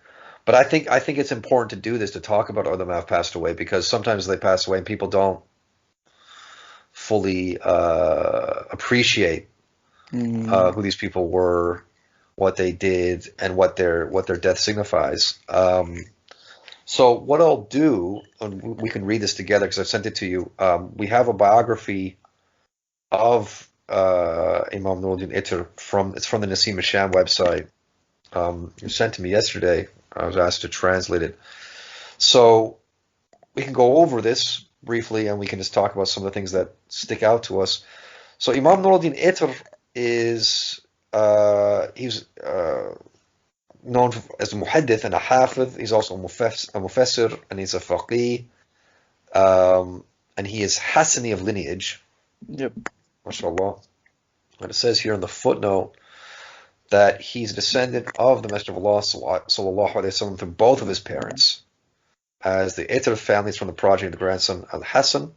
But I think it's important to do this to talk about other have passed away because sometimes they pass away and people don't fully appreciate Mm. who these people were, what they did, and what their death signifies. So what I'll do, and we can read this together because I sent it to you. We have a biography of Imam Nūruddīn ʿItr it's from the Nasim Sham website. It was sent to me yesterday. I was asked to translate it. So we can go over this briefly and we can just talk about some of the things that stick out to us. So Imam Nūruddīn ʿItr is he's known as a muhaddith and a hafidh. He's also a mufassir and he's a faqih. And he is Hassani of lineage. Yep. MashaAllah. And it says here in the footnote that he's a descendant of the Messenger of Allah sallallahu alaihi wasallam through both of his parents, as the ʿItr family is from the progeny of the grandson Al-Hasan,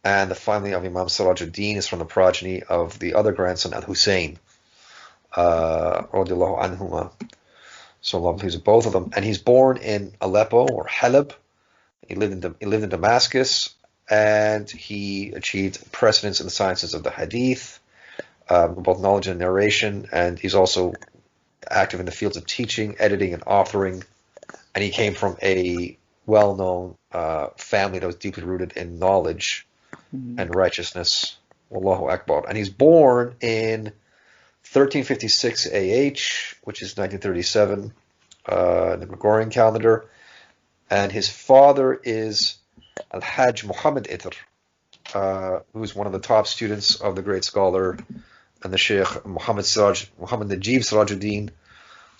and the family of Imam Sirajuddin is from the progeny of the other grandson Al-Hussein, radiallahu anhuma. So Allah please with both of them. And he's born in Aleppo or Halab. He lived in Damascus, and he achieved precedence in the sciences of the hadith, both knowledge and narration, and he's also active in the fields of teaching, editing, and authoring. And he came from a well-known family that was deeply rooted in knowledge and righteousness. Wallahu Akbar. And he's born in 1356 AH, which is 1937 in the Gregorian calendar. And his father is Al-Hajj Muhammad ʿItr, who's one of the top students of the great scholar and the Sheikh Muhammad Najib Sirajuddin.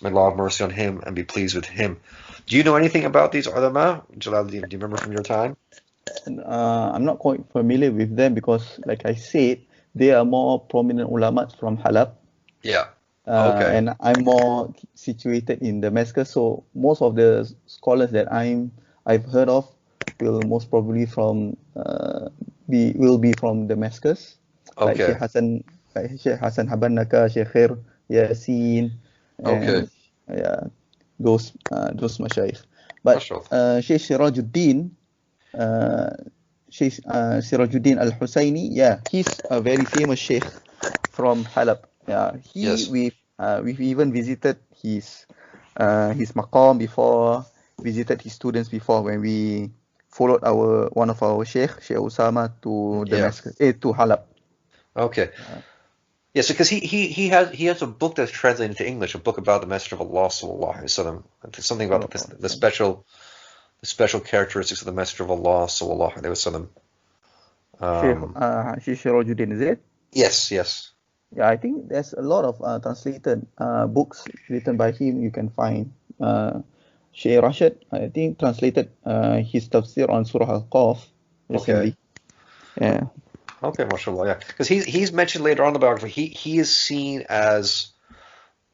May Allah have mercy on him and be pleased with him. Do you know anything about these ulama, Jalaluddin? Do you remember from your time? I'm not quite familiar with them because, like I said, they are more prominent ulama from Halab. Yeah. Okay. And I'm more situated in Damascus, so most of the scholars that I've heard of will most probably will be from Damascus, like Okay. Sheikh Hassan Habannaka, Sheikh Khair Yasin, and yeah, those mashayikh. But Sheikh Sirajuddin, Sirajuddin Al-Husayni, yeah, he's a very famous sheikh from Halab. Yeah, we've even visited his maqam before, visited his students before when we followed one of our Sheikh Usama to Damascus, to Halab. Okay. Yes, because he has a book that's translated into English, a book about the Messenger of Allah sallallahu alaihi wasallam. Something about the special characteristics of the Messenger of Allah sallallahu alaihi wasallam. Sheikh Sirajuddin, is it? Yes, yes. Yeah, I think there's a lot of translated books written by him. You can find Sheikh Rashid, I think, translated his tafsir on Surah Al-Qaf recently. Okay. Yeah. Okay, mashallah, yeah. Because he's mentioned later on in the biography, he is seen as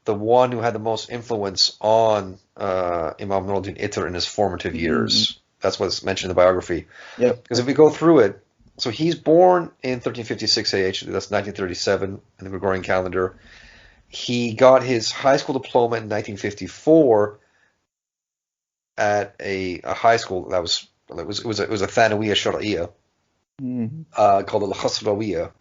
the one who had the most influence on Imam Nūruddīn ʿItr in his formative years. That's what's mentioned in the biography. Yeah. Because if we go through it, so he's born in 1356 AH, that's 1937 in the Gregorian calendar. He got his high school diploma in 1954 at a high school that was a Thanawiyya Shar'iyya. Called Al-Khasrawiyya.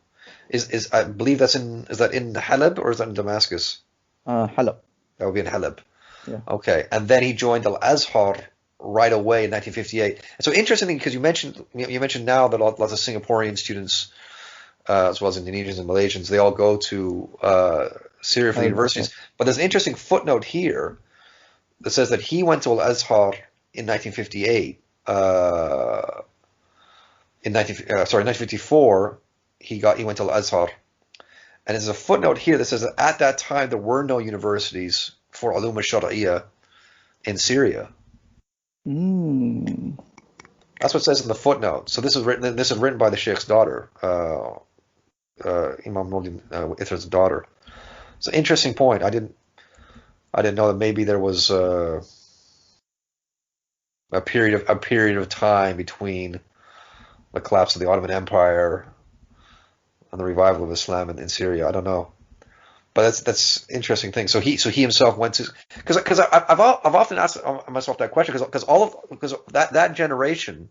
I believe is that in Halab or is that in Damascus? Halab. That would be in Halab. Yeah. Okay. And then he joined Al-Azhar right away in 1958. And so interestingly, because you mentioned now that lots of Singaporean students, as well as Indonesians and Malaysians, they all go to Syria for the universities. But there's an interesting footnote here that says that he went to Al-Azhar in 1958. In 1954, he went to Al-Azhar, and there's a footnote here that says that at that time there were no universities for ulum al-shar'iyya in Syria. That's what it says in the footnote. So this is written by the Sheikh's daughter, Imam Nūruddīn ʿItr's daughter. It's an interesting point. I didn't know that maybe there was a period of time between the collapse of the Ottoman Empire and the revival of Islam in Syria. I don't know, but that's interesting thing. So he himself went to, because I've often asked myself that question, because that generation,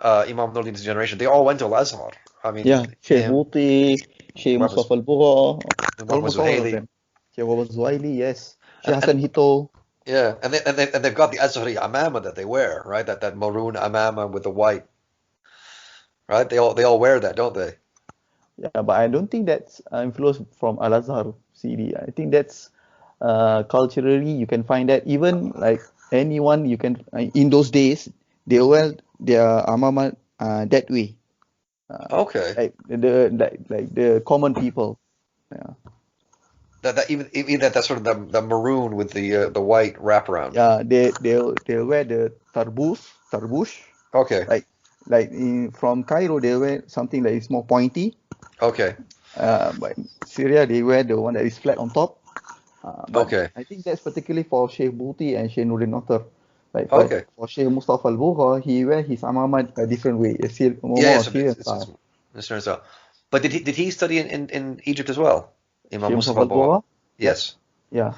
Imam Nūruddīn's generation, they all went to Al-Azhar. I mean, Yeah, Sheikh Muti, Sheikh Mustafa Al-Bugha, almost all of them. Sheikh Muhammad Zuhaili, yes. Sheikh Hassan Hito. Yeah, and they've got the Azhari amama that they wear, right? That maroon amama with the white, right? They all wear that, don't they? Yeah, but I don't think that's influenced from Al-Azhar CD. I think that's culturally you can find that even like anyone you can in those days they wear their amama that way. Okay. Like the common people. Yeah. That even that sort of the maroon with the white wraparound. Yeah, they'll wear the tarbush. Okay. Like from Cairo they wear something that is more pointy. Okay. But in Syria they wear the one that is flat on top. But okay. I think that's particularly for Sheikh Buti and Sheikh Nūruddīn ʿItr. Like for Sheikh Mustafa Al-Bugha, he wear his amama a different way. Syrian style. But did he study in Egypt as well? Imam Sheikh Mustafa Al-Bugha? Yes. Yeah.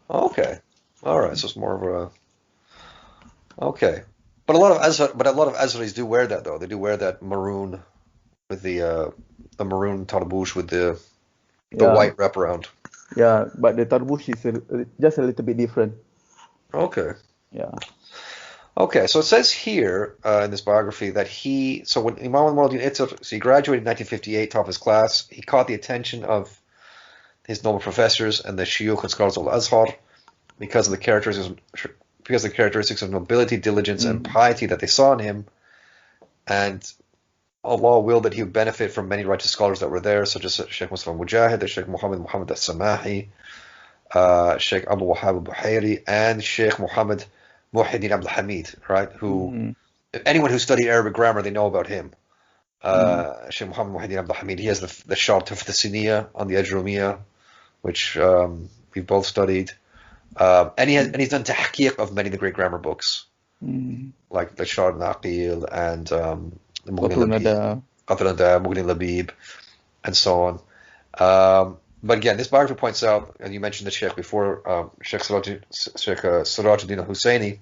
Okay. All right. So it's more of a. Okay. But a lot of Azharis do wear that though. They do wear that maroon with the maroon tarbush with the white wraparound. Yeah, but the tarbush is just a little bit different. Okay. Yeah. Okay, so it says here in this biography that when Imam Nūruddīn ʿItr, so he graduated in 1958, top of his class, he caught the attention of his noble professors and the shuyukh and scholars of Al-Azhar because of the characteristics of nobility, diligence, and piety that they saw in him, and Allah willed that he would benefit from many righteous scholars that were there, such as Sheikh Mustafa Mujahid, Sheikh Muhammad al-Samahi, Sheikh Abu Wahab al-Buhairi, and Sheikh Muhammad Muhyiddin Abdul Hamid, right? Who, anyone who studied Arabic grammar, they know about him. Sheikh Muhammad Muhyiddin Abdul Hamid, he has the Sharh Tuhfat al-Siniyya on the Ajrumiyya, which we've both studied. And he's done tahqiq of many of the great grammar books, like the Sharh al-Naqil and the Mughni Labib, and so on. But again, this biography points out, and you mentioned the Sheikh before, Sheikh Sirajuddin al-Husayni.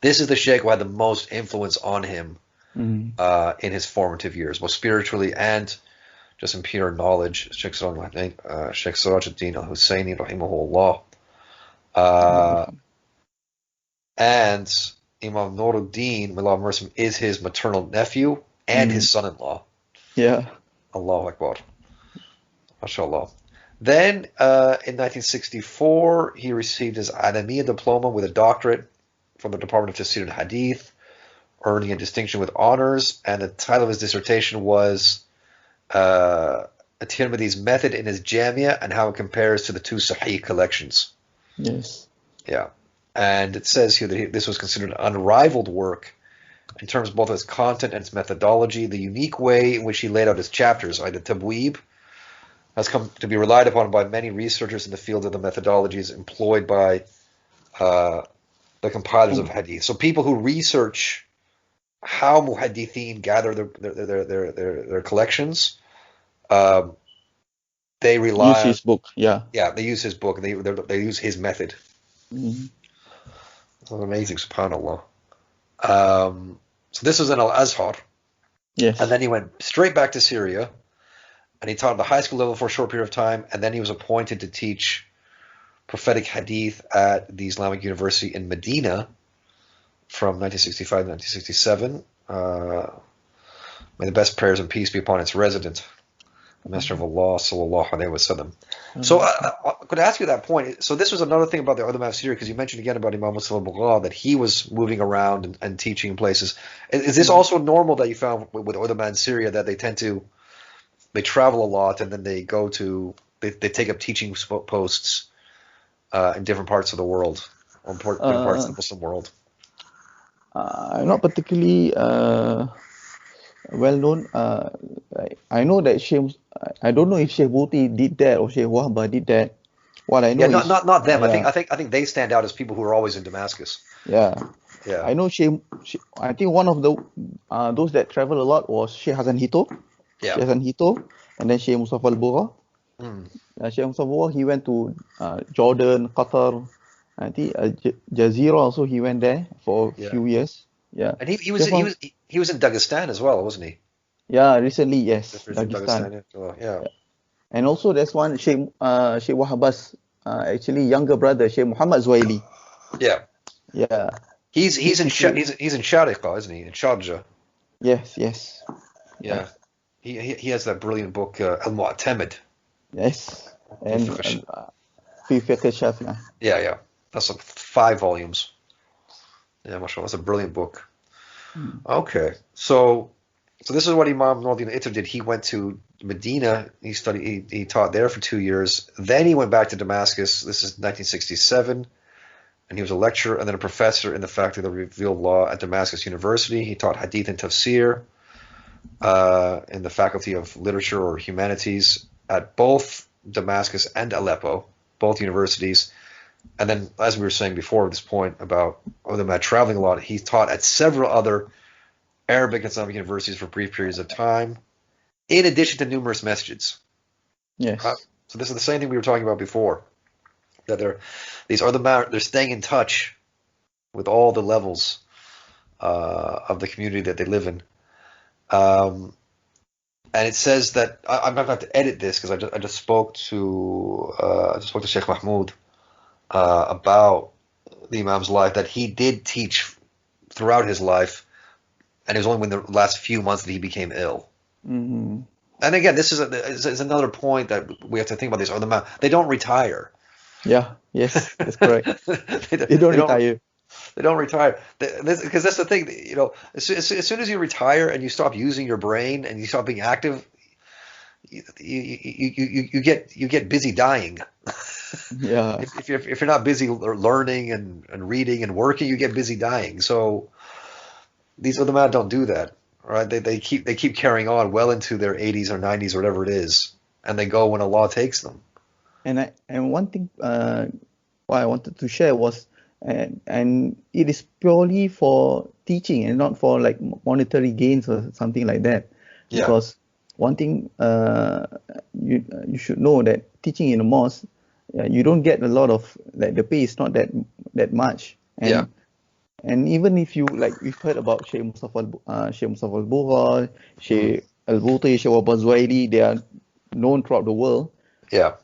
This is the Sheikh who had the most influence on him in his formative years, both spiritually and just in pure knowledge. Sheikh Sirajuddin al-Husayni, rahimahullah. And Imam Noradin, may Allah mercy him, is his maternal nephew and his son-in-law. Yeah. Allahu Akbar. MashaAllah. Then in 1964, he received his Adamiyya diploma with a doctorate from the Department of Tafsir and Hadith, earning a distinction with honors. And the title of his dissertation was At-Tirmidhi's method in his Jamia and how it compares to the two Sahih collections. Yes. Yeah. And it says here that this was considered an unrivaled work in terms of both its content and its methodology. The unique way in which he laid out his chapters, the tabweeb, has come to be relied upon by many researchers in the field of the methodologies employed by the compilers of hadith. So people who research how muhaddithin gather their collections, they rely use his book. Yeah. Yeah, they use his book and they use his method. That's amazing, subhanAllah. So this was in Al-Azhar. Yes. And then he went straight back to Syria, and he taught at the high school level for a short period of time, and then he was appointed to teach prophetic hadith at the Islamic University in Medina from 1965 to 1967. May the best prayers and peace be upon its resident, the Messenger of Allah, sallallahu alaihi wasallam. So I could ask you that point. So this was another thing about the ulama of Syria, because you mentioned again about Imam Mustafa Al-Bugha, that he was moving around and teaching in places. Is this also normal that you found with ulama in Syria, that they travel a lot and then they take up teaching posts in different parts of the world, or different parts of the Muslim world? Not particularly well known. I know that I don't know if Sheikh Bhuti did that or Sheikh Wahba did that. What I know Yeah, is not them. yeah, I think they stand out as people who are always in Damascus. yeah. Yeah. I know I think one of the those that travel a lot was Sheikh Hassan Hito. Yeah. Sheikh Hassan Hito, and then Sheikh Mustafa Al-Bura. Mm. Sheikh Mustafa Al-Bura, he went to Jordan, Qatar. I think Jazeera also he went there for a Yeah. few years. Yeah. And he was in Dagestan as well, wasn't he? Yeah, recently, yes, Different in Dagestan. Dagestan. Yeah. So, yeah. And also there's one Sheikh Wahabas, actually younger brother, Sheikh Muhammad Zuhaili. Yeah. Yeah. He's in Sharqa, isn't he? In Sharjah. Yes, yes. Yeah. He has that brilliant book Al-Mu'tamid. Yes. في And فقه في فقه الشافعي. Yeah. That's like 5 volumes. Yeah, mashallah, that's a brilliant book. Okay. So this is what Imam Nūruddīn ʿItr did. He went to Medina. He taught there for 2 years. Then he went back to Damascus. This is 1967. And he was a lecturer and then a professor in the Faculty of the Revealed Law at Damascus University. He taught Hadith and Tafsir in the Faculty of Literature or Humanities at both Damascus and Aleppo, both universities. And then, as we were saying before at this point about Ulama traveling a lot, he taught at several other Arabic and Islamic universities for brief periods of time, in addition to numerous masjids. Yes. So this is the same thing we were talking about before, that they're staying in touch with all the levels of the community that they live in. And it says that I'm not going to edit this because I just spoke to Sheikh Mahmoud about the Imam's life, that he did teach throughout his life, and it was only when the last few months that he became ill. Mm-hmm. And again, this is another point that we have to think about. These ulama, they don't retire. Yeah, yes, that's correct. They don't retire. They don't retire because that's the thing. You know, as soon as you retire and you stop using your brain and you stop being active, you get busy dying. Yeah. If you're not busy learning and reading and working, you get busy dying. So these ulama don't do that, right? They keep carrying on well into their 80s or 90s or whatever it is, and they go when Allah takes them. And one thing what I wanted to share was, and it is purely for teaching and not for like monetary gains or something like that. Yeah. Because one thing you should know that teaching in a mosque, you don't get a lot of, like, the pay is not that much. And Yeah. And even if you, like, we've heard about Sheikh Mustafa Al-Bura, Sheikh Al-Bhuti, Sheikh Wahba, they are known throughout the world. Yeah.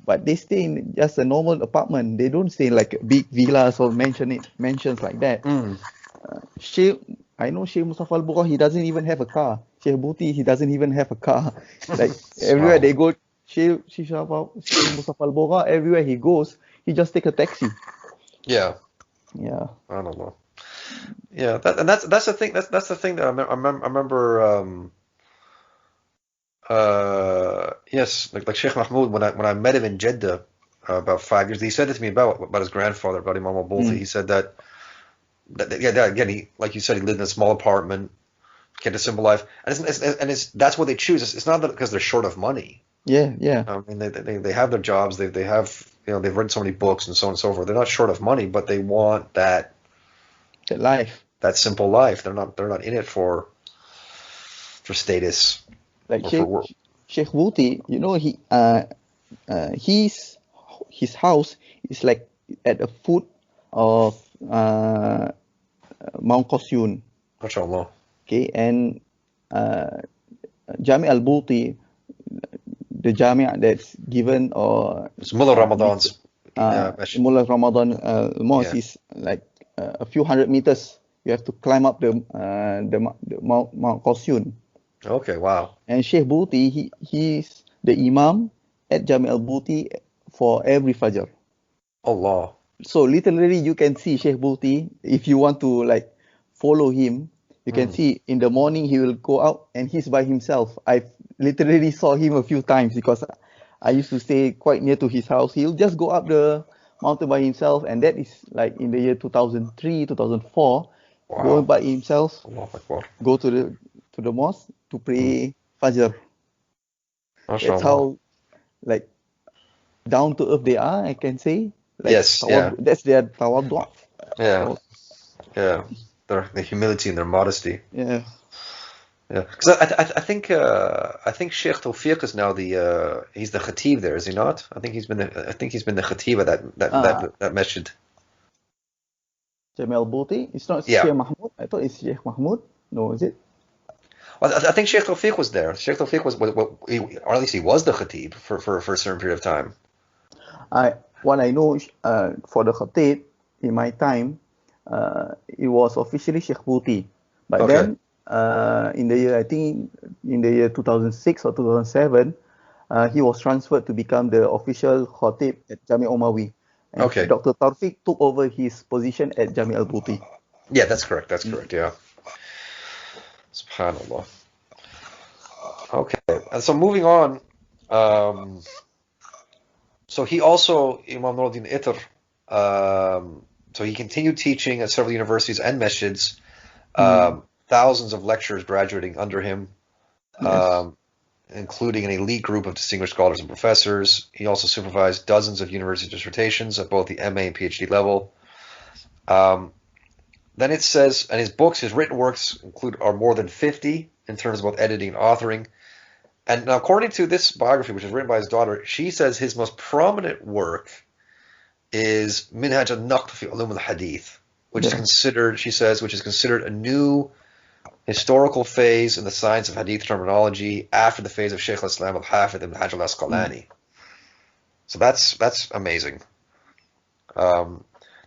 But they stay in just a normal apartment. They don't stay in like big villas or mansions like that. I know Sheikh Mustafa Al-Bura, he doesn't even have a car. Sheikh Bhuti, he doesn't even have a car. Like everywhere they go, Sheikh Mustafa Al-Bura, everywhere he goes, he just take a taxi. Yeah. Yeah. I don't know. Yeah, that's the thing. That's the thing that I remember. Yes, like Sheikh Mahmoud, when I met him in Jeddah about 5 years, he said it to me about his grandfather, about Imam Al-Bhuti. He said that again, he, like you said, he lived in a small apartment, get a simple life, and it's that's what they choose. It's not that because they're short of money. Yeah, yeah. I mean, they have their jobs. They have, you know, they've read so many books and so on and so forth. They're not short of money, but they want that life, that simple life. They're not in it for status. Like Sheikh Bhuti, you know, his house is like at the foot of Mount Qasyun. MashaAllah. Okay, and Jami Al-Bhuti, the Jami' that's given, or it's Mullah Ramadan's Mullah Ramadan mosque is like a few hundred meters. You have to climb up the Mount Qasyun. Okay, wow. And Sheikh Bhuti, he's the Imam at Jami Al-Bhuti for every Fajr. Allah. So literally you can see Sheikh Bhuti, if you want to like follow him, you can see in the morning he will go out and he's by himself. I literally saw him a few times because I used to stay quite near to his house. He'll just go up the mountain by himself, and that is like in the year 2003, 2004. Wow. Going by himself, Allah Akbar. go to the mosque to pray Fajr. That's MashaAllah. how like down to earth they are, I can say. Like, Yes, yeah, that's their tawaddu'. yeah, So, yeah. Their humility and their modesty. yeah. Yeah, because I think Sheikh Tawfiq is now he's the khatib there, is he not? I think he's been the khatib of that masjid. Jamil Bouti. It's not Yeah. Sheikh Mahmoud. I thought it's Sheikh Mahmoud. No, is it? Well, I think Sheikh Tawfiq was there. Sheikh Tawfiq or at least he was the khatib for a certain period of time. What I know for the Khatib in my time, it was officially Sheikh Bouti. But Okay. then in the year, I think in the year 2006 or 2007, he was transferred to become the official Khatib at Jami' Umawi. And Okay. Dr. Tawfiq took over his position at Jami' al-Bouti. Yeah, that's correct. That's correct. Yeah. Subhanallah. Okay. And so moving on, so he also, Imam Noradin ʿItr, so he continued teaching at several universities and masjids, thousands of lecturers graduating under him, Yes. including an elite group of distinguished scholars and professors. He also supervised dozens of university dissertations at both the MA and PhD level. Then it says, and his books, his written works are more than 50 in terms of both editing and authoring. And now, according to this biography, which is written by his daughter, she says his most prominent work is Minhaj al-Naqd fi Ulum al-Hadith, which is considered, she says, a new historical phase in the science of hadith terminology after the phase of Shaykh al-Islam Al-Ḥāfiẓ ibn Hajar al-Asqalani. So that's amazing.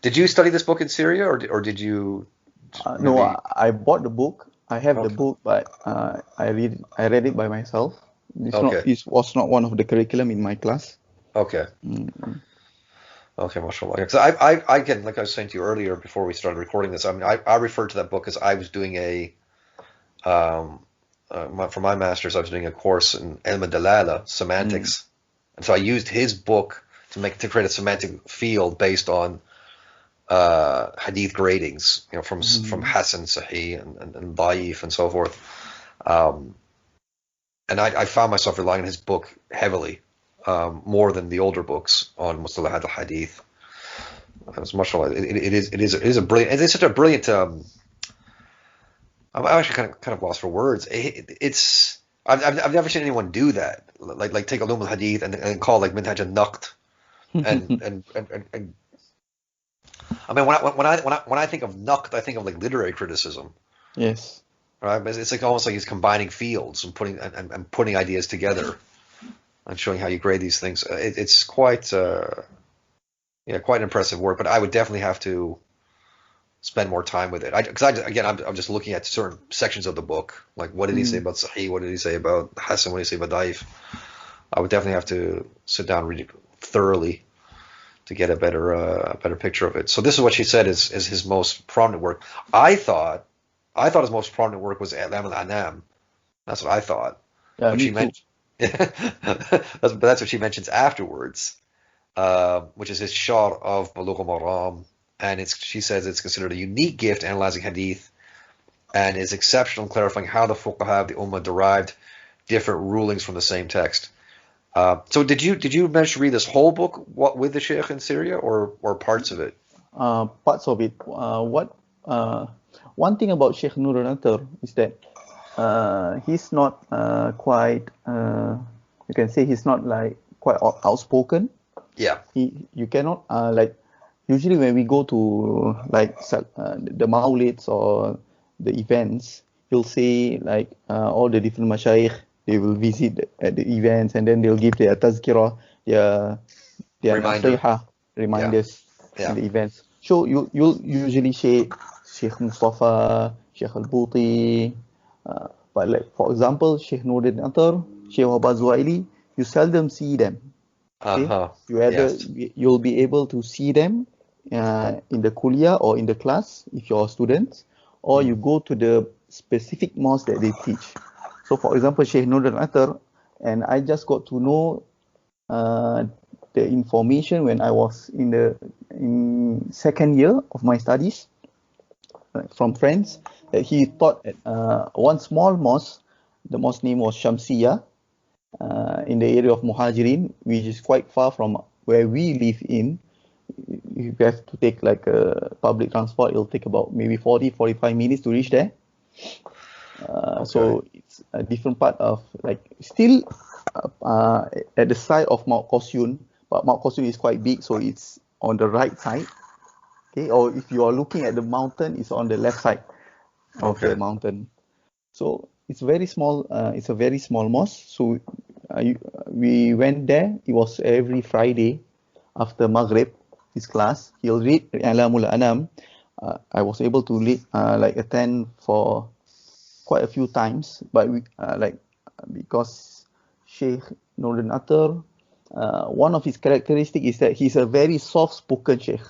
Did you study this book in Syria, or did you? No, I bought the book. I have the book, but I read it by myself. It was not one of the curriculum in my class. Okay. Okay, mashallah. Because I again, like I was saying to you earlier before we started recording this, I mean, I referred to that book as I was doing for my master's, I was doing a course in Ilm al-Dalala, semantics, and so I used his book to create a semantic field based on hadith gradings, from Hasan, Sahih, and Da'if, and so forth. And I found myself relying on his book heavily, more than the older books on Mustalahat al-Hadith. It is a brilliant. It's such a brilliant. I'm actually kind of lost for words. I've never seen anyone do that. Like take Ulum al-Hadith and call like Minhaj al-Naqd, and I mean when I think of Naqd, I think of like literary criticism. Yes. Right, but it's like almost like he's combining fields and putting ideas together and showing how you grade these things. It's quite quite impressive work. But I would definitely have to spend more time with it. I'm just looking at certain sections of the book, like what did he say about Sahih, what did he say about Hasan, what did he say about Da'if. I would definitely have to sit down and read it thoroughly to get a better picture of it. So this is what she said is his most prominent work. I thought his most prominent work was I'lam al-Anam. That's what I thought. Yeah, but me too. That's what she mentions afterwards, which is his Sharh of Bulugh al-Maram, and she says it's considered a unique gift analyzing hadith, and is exceptional in clarifying how the fuqaha of the ummah derived different rulings from the same text. So did you manage to read this whole book with the Sheikh in Syria, or parts of it? Parts of it. One thing about Sheikh Nūruddīn is that he's not quite. You can say he's not like quite outspoken. Yeah. You cannot like usually when we go to like the maulids or the events, he'll say like all the different mashayikh, they will visit at the events and then they'll give their tazkirah, their reminders in the events. So you'll usually say Sheikh Mustafa, Sheikh Al-Bouti, but like for example, Sheikh Noradin, Sheikh Wahbah Zuhaili, you seldom see them. Okay? You'll be able to see them in the kuliah or in the class if you're students, or you go to the specific mosque that they teach. So for example, Sheikh Noradin, and I just got to know the information when I was in second year of my studies from friends that he taught at one small mosque The mosque name was Shamsiyah, in the area of Muhajirin, which is quite far from where we live in. If you have to take like a public transport, it'll take about maybe 40-45 minutes to reach there. So it's a different part of, like, still at the side of Mount Kosyun, but Mount Kosyun is quite big, so it's on the right side. Okay, or if you are looking at the mountain, it's on the left side of the mountain. So it's very small. It's a very small mosque. So we went there. It was every Friday after Maghrib. His class, he'll read Alamul Anam. I was able to attend for quite a few times, but because Sheikh Noradin ʿItr, one of his characteristics is that he's a very soft-spoken Sheikh.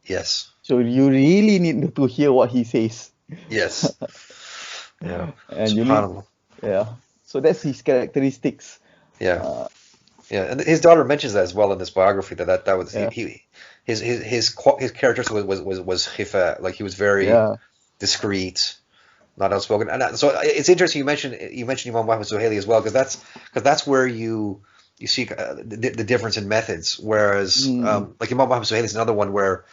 Yes. So you really need to hear what he says. Yes. Yeah. And you need, so that's his characteristics. Yeah. And his daughter mentions that as well in this biography. That was his character was khifa, like he was very discreet, not outspoken. And so it's interesting you mentioned Imam Muhammad Zuhaili as well, because that's where you see the difference in methods. Whereas like Imam Muhammad Zuhaili is another one where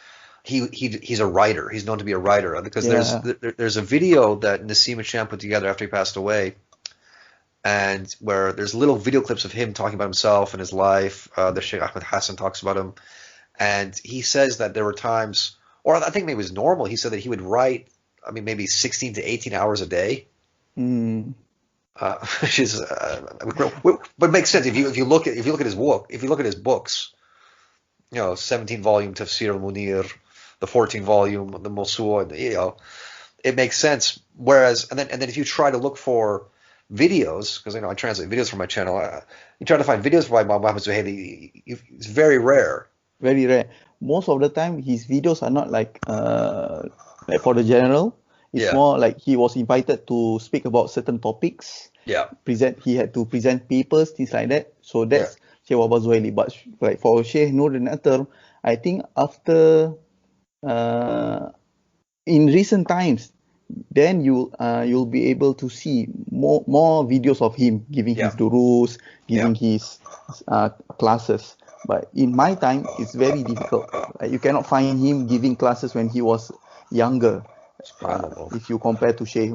he's a writer. He's known to be a writer, because there's a video that Nassim and Sham put together after he passed away, and where there's little video clips of him talking about himself and his life. The Sheikh Ahmed Hassan talks about him, and he says that there were times, or I think maybe it was normal, he said that he would write, maybe 16 to 18 hours a day. Which is, but it makes sense if you look at his books, 17 volume Tafsir al-Munir, the 14 volume, the Mosul, it makes sense. Whereas, and then if you try to look for videos, because I translate videos for my channel, you try to find videos by Muhammad Zuhaili, it's very rare. Very rare. Most of the time, his videos are not like for the general. It's more like he was invited to speak about certain topics. He had to present papers, things like that. So that's Sheikh Wahbah Zuhaili. But like for Sheikh Noradin ʿItr, I think after in recent times, then you'll be able to see more videos of him giving his durus, giving his classes. But in my time, it's very difficult. You cannot find him giving classes when he was younger, if you compare to Sheikh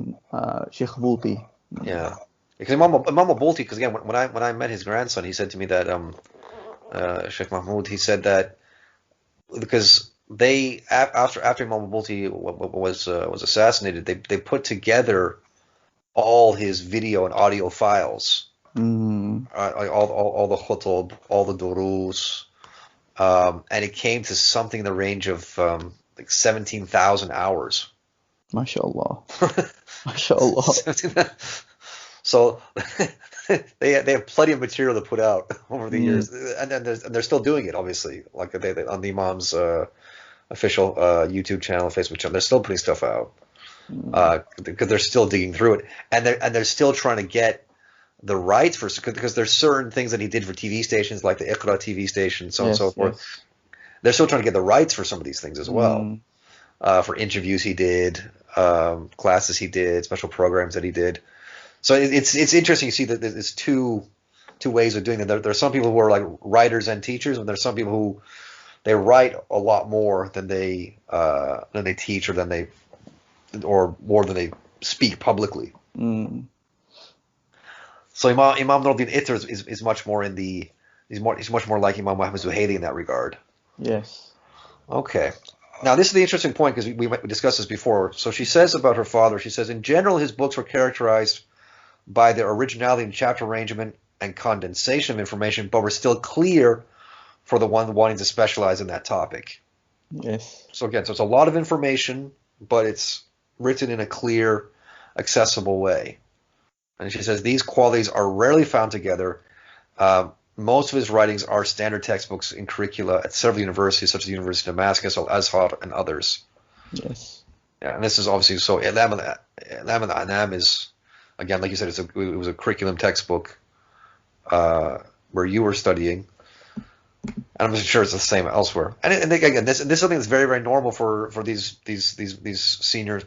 Bulti. Yeah, because Imam Bulti, because again, when I met his grandson, he said to me that Sheikh Mahmoud, he said that because they after Imam Bulti was assassinated, they put together all his video and audio files. All the khutub, all the durus, and it came to something in the range of like 17,000 hours. MashaAllah. MashaAllah. So they have plenty of material to put out over the years, and they're still doing it, obviously, like they on the Imam's official YouTube channel, Facebook channel. They're still putting stuff out because they're still digging through it, and they're still trying to get the rights for, because there's certain things that he did for TV stations, like the Iqra TV station, so on and so forth. They're still trying to get the rights for some of these things as well, for interviews he did, classes he did, special programs that he did. So it's interesting to see that there's two ways of doing it. There are some people who are like writers and teachers, and there's some people who they write a lot more than they teach, or more than they speak publicly. So Imam Nūruddīn ʿItr is much more he's much more like Imam Muhammad Zuhaili in that regard. Yes. Okay. Now this is the interesting point, because we discussed this before. So she says about her father, she says, in general his books were characterized by their originality in chapter arrangement and condensation of information, but were still clear for the one wanting to specialize in that topic. Yes. So again, so it's a lot of information, but it's written in a clear, accessible way. And she says these qualities are rarely found together. Most of his writings are standard textbooks in curricula at several universities, such as the University of Damascus, Al-Azhar, and others. Yes. Yeah, and this is obviously, so Ilam al-Anam is, again, like you said, it was a curriculum textbook where you were studying. And I'm sure it's the same elsewhere. And again, this is something that's very, very normal for these senior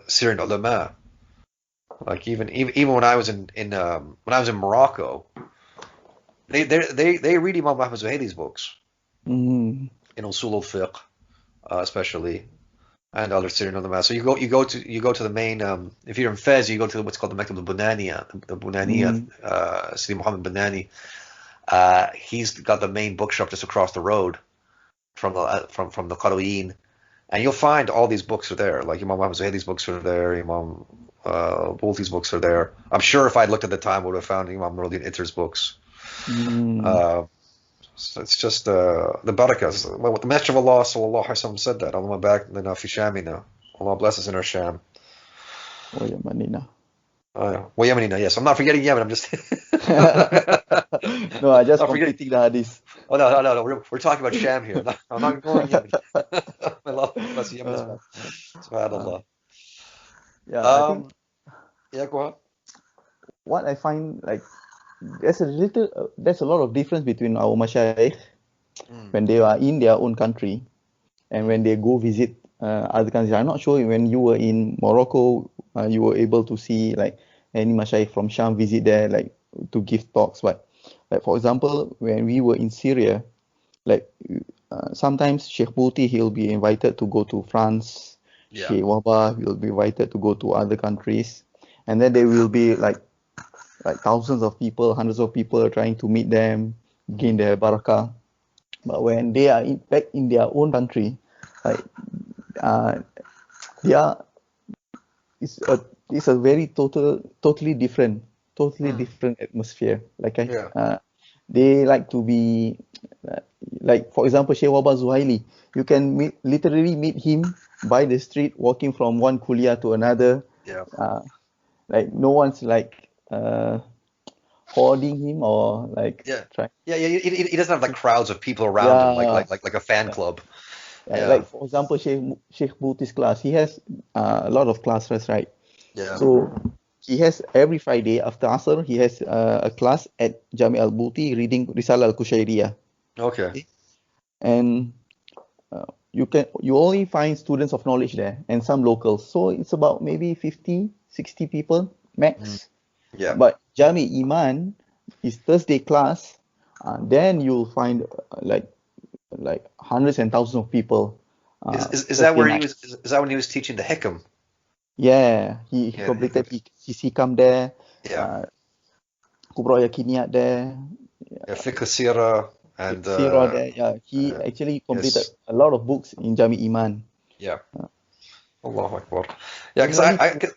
Syrian ulama. Like even when I was in Morocco, they read Imam Ahmad Zuhaili's books Mm. in Usul al-Fiqh, especially, and other Syrian ulama. So you go to the main if you're in Fez, you go to what's called the Maktab al-Bunaniya, the Bunaniya, Mm. Sidi Muhammad Bunani. He's got the main bookshop just across the road from the Qarawiyyin, and you'll find all these books are there. Like Imam Ahmad Zuhaili's books are there, Imam Bulti's books are there. I'm sure if I'd looked at the time, I would have found Imam Nūruddīn Itr's books. Mm. Uh, so it's just the barakas. Well, the Messenger of Allah sallallahu alaihi wasallam said that. Allah back lana fi shamina. Allah bless us in our sham. Oh, yeah, Manina. Well, Yemenina, yes. I'm not forgetting Yemen. I'm just No, I just not forgetting. completing the hadith. Oh no. We're talking about sham here. I'm not ignoring Yemen. Allah bless Yemen as well. Subhanallah. Yeah, I think Yeah, go on. what I find like there's a lot of difference between our mashayikh when they are in their own country and when they go visit other countries. I'm not sure when you were in Morocco, you were able to see like any mashayikh from Sham visit there, like to give talks. But like for example, when we were in Syria, like sometimes Sheikh Bouti he'll be invited to go to France. Yeah. Sheikh Wahbah will be invited to go to other countries, and then there will be like thousands of people, hundreds of people trying to meet them, gain their barakah. But when they are back in their own country, like it's a very totally different atmosphere. Like they like to be like, for example, Sheikh Wahbah Zuhaili. You can literally meet him by the street, walking from one kuliah to another. Yeah. Like no one's like hoarding him or like he doesn't have like crowds of people around him like a fan club. Like for example, Sheikh Bouti's class, he has a lot of classes, right? So he has every Friday after Asr, he has a class at Jami al-Bouti reading Risalah al-Kushairiyah. Okay. And you only find students of knowledge there and some locals. So it's about maybe 50, 60 people max. Yeah. But Jami Iman is Thursday class, then you'll find like hundreds and thousands of people. Is that where he was? Is that when he was teaching the Hikam? Yeah, he completed his Hikam there. Yeah. Kubra Yakiniyat there. Fiqh Sirah and Sirah there. Yeah, he actually completed a lot of books in Jami Iman. Yeah. Allahu Akbar. Yeah, because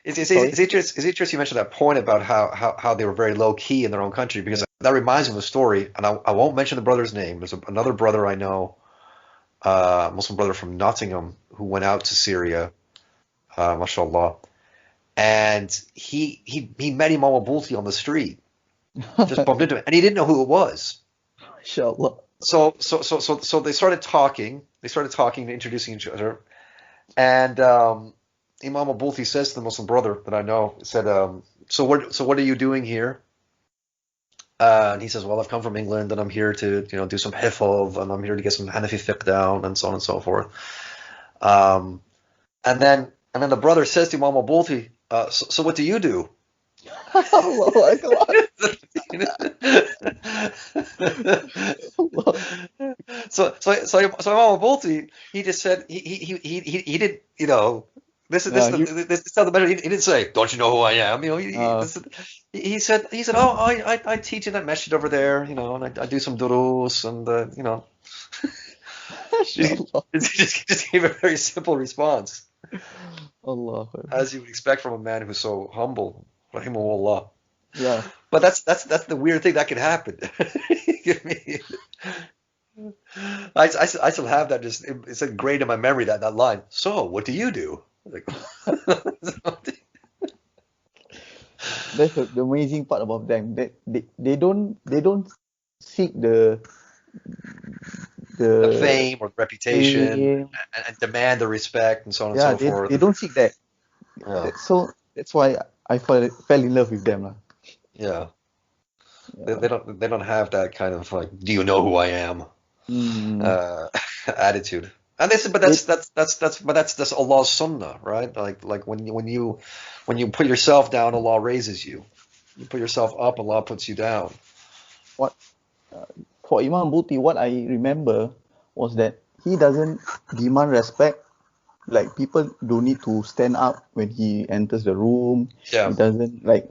it's interesting you mentioned that point about how they were very low key in their own country, because that reminds me of a story, and I won't mention the brother's name. There's another brother I know, Muslim brother from Nottingham, who went out to Syria, mashallah, and he met Imam Abulti on the street, just bumped into him, and he didn't know who it was. Mashallah. So they started talking, introducing each other, and Imam Abulti says to the Muslim brother that I know, said, so what are you doing here? And he says, well, I've come from England and I'm here to do some hifz, and I'm here to get some Hanafi fiqh down, and so on and so forth. And then the brother says to Imam Abulti, so what do you do? So Imam Abulti, he just said he didn't, this is how the matter. He didn't say, "Don't you know who I am?" He said, "Oh, I teach in that masjid over there, and I do some durus, and he just gave a very simple response, Allah, as you would expect from a man who's so humble, rahimahullah. Yeah, but that's the weird thing that could happen. I still have that, just it's ingrained in my memory, that line. So, what do you do? Like, that's the amazing part about them. They don't seek the fame or reputation and demand the respect and so on and so forth. They don't seek that. So that's why I fell in love with them. Yeah. They don't have that kind of like, do you know who I am? Attitude. And this, but that's Allah's sunnah, right? Like when you put yourself down, Allah raises you. You put yourself up, Allah puts you down. What for Imam Buti, what I remember was that he doesn't demand respect. Like people don't need to stand up when he enters the room. Yeah.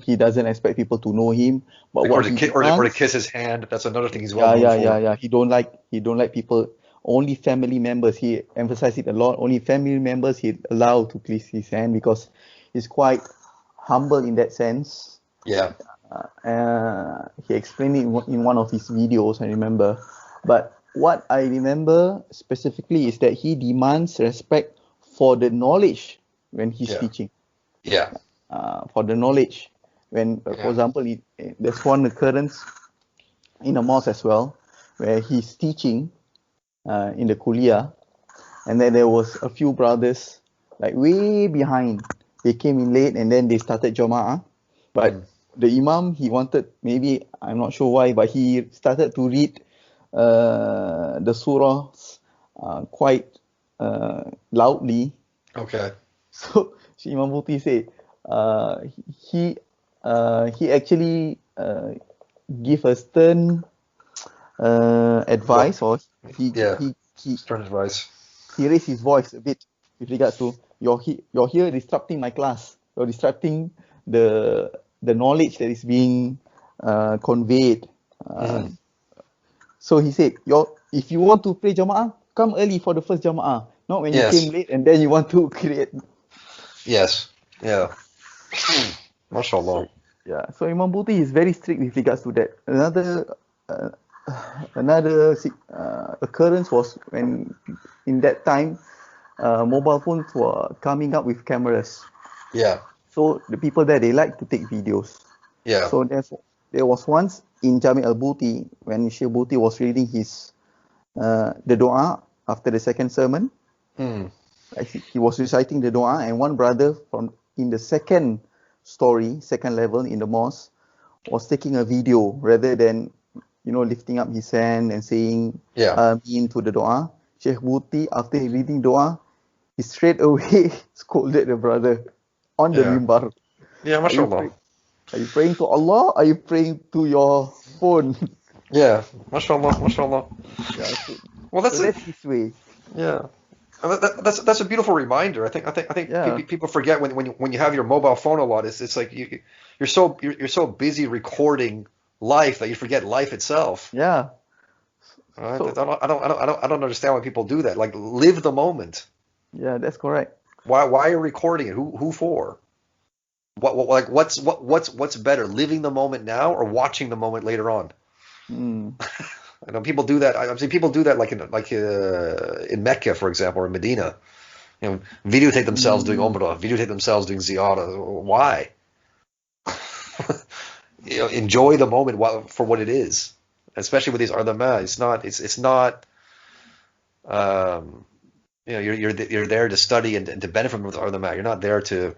He doesn't expect people to know him. But Or what he to demands, kiss his hand. That's another thing he's well known for. yeah. He don't like people. Only family members. He emphasized it a lot. Only family members he allowed to kiss his hand because he's quite humble in that sense. Yeah. He explained it in one of his videos, I remember. But what I remember specifically is that he demands respect for the knowledge when he's teaching. Yeah. For the knowledge. When, for example, there's one occurrence in a mosque as well, where he's teaching in the kuliah, and then there was a few brothers like way behind. They came in late and then they started Jama'ah. But the Imam, he wanted, maybe, I'm not sure why, but he started to read the surah quite loudly. Okay. So Imam Buti said he actually give a stern advice, or stern advice. He raised his voice a bit with regards to you're here disrupting my class. You're disrupting the knowledge that is being conveyed. So he said, if you want to pray Jama'ah, come early for the first Jama'ah. Not when you came late and then you want to create. Yes. Yeah. MashaAllah. Yeah. So Imam Buti is very strict with regards to that. Another occurrence was when, in that time, mobile phones were coming up with cameras. Yeah. So the people there, they like to take videos. Yeah. So therefore, there was once in Jami al-Buti when Sheikh Buti was reading his the dua after the second sermon. He was reciting the dua, and one brother from in the second level in the mosque was taking a video rather than lifting up his hand and saying Ameen to the dua. Sheikh Buti, after reading dua, he straight away scolded the brother on the mimbar. Yeah, mashallah. Are you praying to Allah? Are you praying to your phone? Yeah, mashallah, mashallah. Yeah, well, that's his way. Yeah, that's a beautiful reminder. I think people forget when you have your mobile phone a lot. It's like you're so busy recording life that you forget life itself. Yeah. Right? So, I don't understand why people do that. Like, live the moment. Yeah, that's correct. Why are you recording it? Who for? What's better, living the moment now or watching the moment later on? I know people do that. I've seen people do that, like in Mecca, for example, or in Medina. Videotape themselves doing Umrah, videotape themselves doing ziyarah. Why? Enjoy the moment for what it is, especially with these ardama. It's not. You're there to study and to benefit from the ardama. You're not there to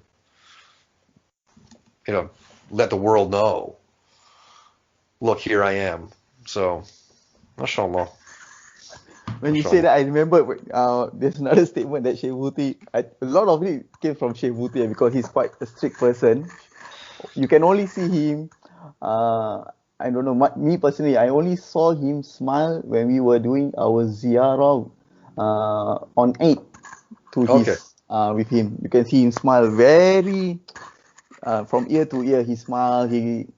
let the world know. Look, here I am. So, mashallah. When you say that, I remember there's another statement that Sheikh Buti, a lot of it came from Sheikh Buti because he's quite a strict person. You can only see him, I don't know, me personally, I only saw him smile when we were doing our ziyarah on 8 with him. You can see him smile very, from ear to ear, he smiled, he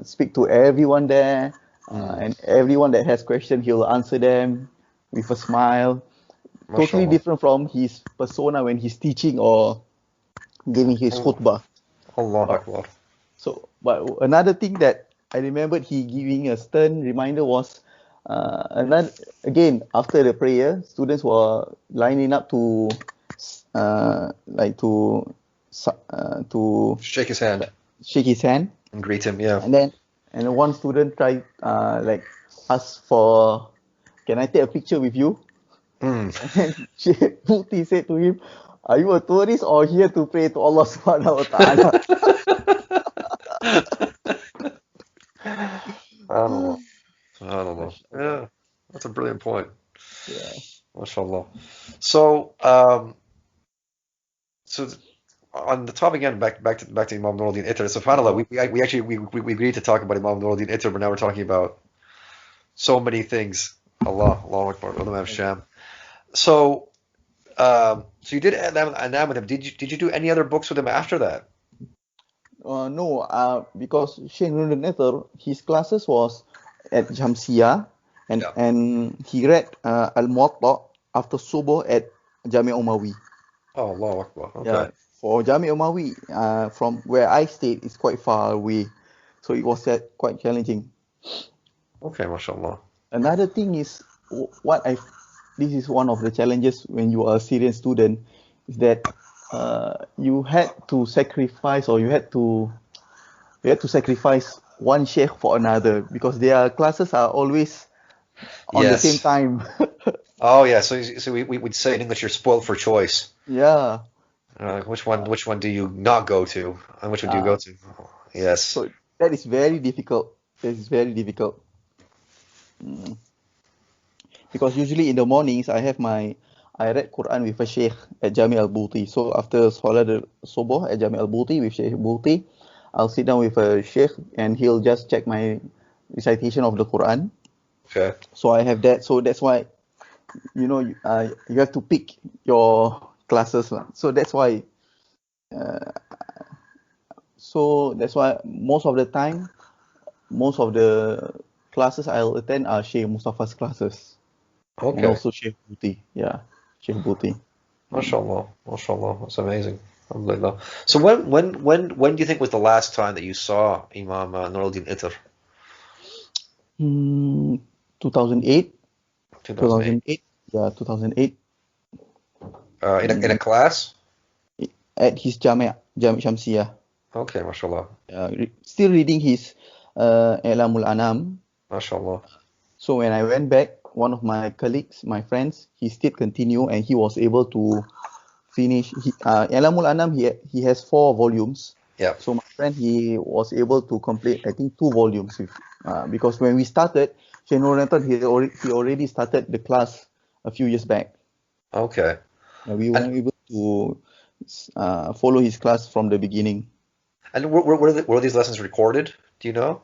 speak to everyone there. And everyone that has questions, he'll answer them with a smile. Totally different from his persona when he's teaching or giving his khutbah. Allah Akbar. So, but another thing that I remembered he giving a stern reminder was, again, after the prayer, students were lining up to shake his hand. Shake his hand. And greet him, yeah. And one student tried, asked for, can I take a picture with you? And Sheikh Buti said to him, are you a tourist or here to pray to Allah subhanahu wa ta'ala? I don't know. Yeah, that's a brilliant point. Yeah. mashallah. So, so on the topic again, back to Imam Nūruddīn ʿItr. SubhanAllah, we actually we agreed to talk about Imam Nūruddīn ʿItr, but now we're talking about so many things. Allahu Akbar, Imam Sham. So, so you did Anam with him. Did you do any other books with him after that? No, because Sheikh Nūruddīn ʿItr, his classes was at Jamsiyah, and he read Al-Muwatta after Subuh at Jami' Umawi. Oh, Allahu Akbar. Okay. Yeah, for Jami' Umawi, from where I stayed, is quite far away, so it was quite challenging. Okay, mashallah. Another thing is this is one of the challenges when you are a Syrian student, is that you had to sacrifice, or you had to sacrifice one sheikh for another, because their classes are always on the same time. Oh yeah, so we would say in English, you're spoiled for choice. Yeah. Which one do you not go to, and which one do you go to? Yes. So that is very difficult. Because usually in the mornings I read Quran with a sheikh at Jami al-Buti. So after Salat al-Subuh at Jami al-Buti with Sheikh Buti, I'll sit down with a sheikh and he'll just check my recitation of the Quran. Okay. So I have that. So that's why, you have to pick your classes. So that's why most of the time, most of the classes I'll attend are Sheikh Mustafa's classes. Okay. And also Sheikh Buti. Yeah, Sheikh Buti. MashaAllah. That's amazing. Alhamdulillah. So when do you think was the last time that you saw Imam Nūruddīn ʿItr? 2008. 2008. Yeah, 2008. In a class? At his Jami' Shamsiyah. Okay, mashallah. Still reading his I'lamul Anam. MashaAllah. So when I went back, one of my colleagues, my friends, he still continue, and he was able to finish. I'lamul Anam, he has 4 volumes. Yeah. So my friend, he was able to complete, I think, 2 volumes. Because when we started, Sheikh Noradin, he already started the class a few years back. Okay. We weren't able to follow his class from the beginning. And were these lessons recorded? Do you know?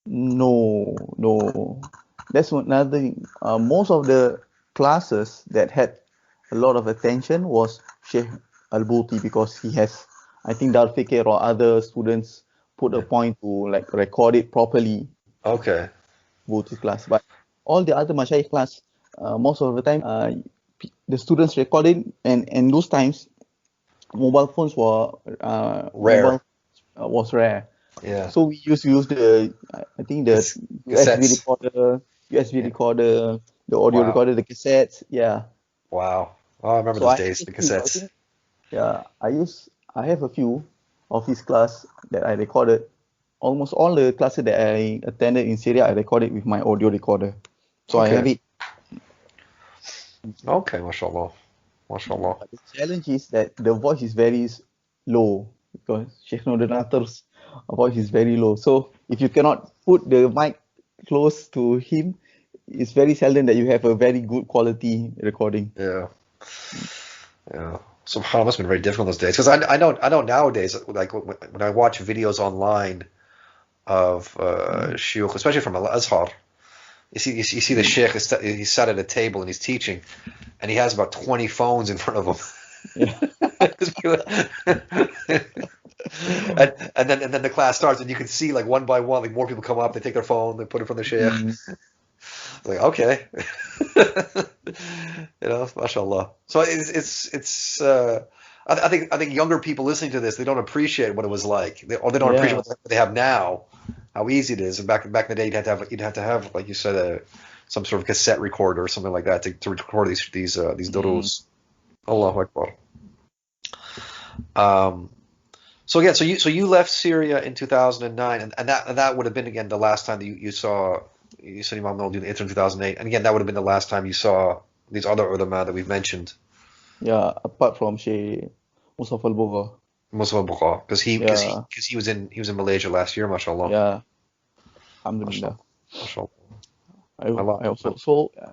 No. That's another thing. Most of the classes that had a lot of attention was Sheikh Al-Buti, because he has, I think, Dar Fikir or other students put a point to record it properly. Okay. Buti class. But all the other Mashaykh class, most of the time, the students recorded, and those times, mobile phones were rare. Was rare. Yeah. So we used to use the USB recorder, the audio recorder, the cassettes. Yeah. Wow. Oh, I remember those days, the cassettes. I have a few of his class that I recorded. Almost all the classes that I attended in Syria, I recorded with my audio recorder. So I have it. Okay, mashallah. But the challenge is that the voice is very low, because Sheikh Noradin's voice is very low. So if you cannot put the mic close to him, it's very seldom that you have a very good quality recording. Yeah. SubhanAllah, must have been very difficult those days, because I know nowadays, like when I watch videos online of shuyukh, especially from Al-Azhar, you see the sheikh, he's sat at a table and he's teaching, and he has about 20 phones in front of him. Yeah. and then the class starts, and you can see one by one, more people come up, they take their phone, they put it in front of the sheikh. Like, okay. Mashallah. So it's I think younger people listening to this, they don't appreciate what it was like, or they don't appreciate what they have now, how easy it is. And back in the day, you'd have to have, like you said, some sort of cassette recorder or something like that to record these durus. Allahu Akbar. So you left Syria in 2009, and that would have been again the last time that you saw Imam Nūruddīn ʿItr in 2008, and again that would have been the last time you saw these other ulama that we've mentioned. Yeah, apart from Sheikh Mustafa al-Bugha. Because he was in Malaysia last year, mashallah. Yeah. Alhamdulillah. Mashallah.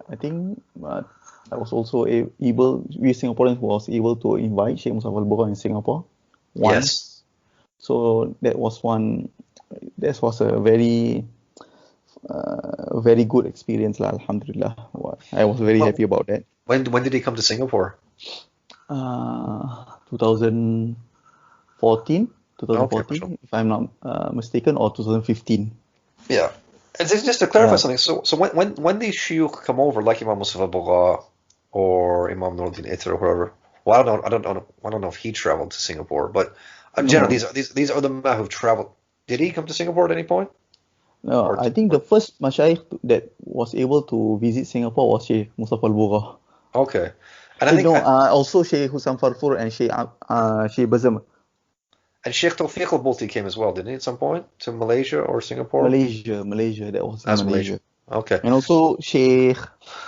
I think I was also able, we Singaporeans was able to invite Sheikh Mustafa Al-Bukha in Singapore once. Yes. So that was a very good experience, lah, alhamdulillah. I was very happy about that. When did he come to Singapore? 2014, Okay, if I'm not mistaken, or 2015. Yeah. And just to clarify something, so when these shuyukh come over, like Imam Mustafa Al-Bukha or Imam Nūruddīn ʿItr or whoever, well, I don't know if he traveled to Singapore, but generally these are the ulama who've traveled. Did he come to Singapore at any point? No, I think the first mashayikh that was able to visit Singapore was Sheikh Mustafa Al-Bukha. Okay. And I think also Sheikh Husam Farfur and Sheikh Bazam. And Sheikh Tawfiq Al-Bulti came as well, didn't he, at some point to Malaysia or Singapore? Malaysia. That was in Malaysia. Okay. And also Sheikh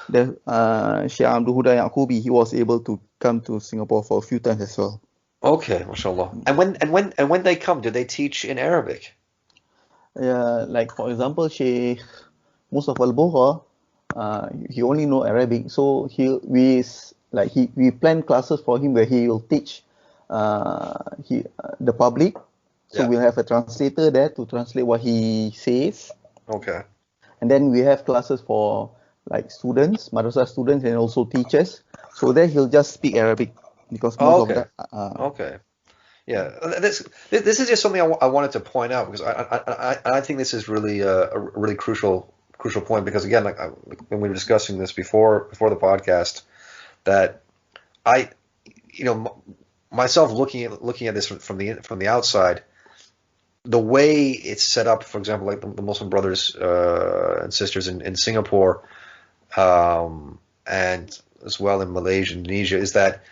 Abdul Huda Yaqubi, he was able to come to Singapore for a few times as well. Okay, mashallah. And when they come, do they teach in Arabic? Like for example, Sheikh Mustafa Al-Bukha, he only know Arabic, so we plan classes for him where he will teach the public. So we'll have a translator there to translate what he says. Okay. And then we have classes for like students, madrasah students, and also teachers. So there he'll just speak Arabic because most of that. Okay. Yeah, this is just something I wanted to point out because I think this is really a really crucial point because again, like when we were discussing this before the podcast, that myself looking at this from the outside, the way it's set up, for example, like the Muslim brothers and sisters in Singapore, and as well in Malaysia, Indonesia, is that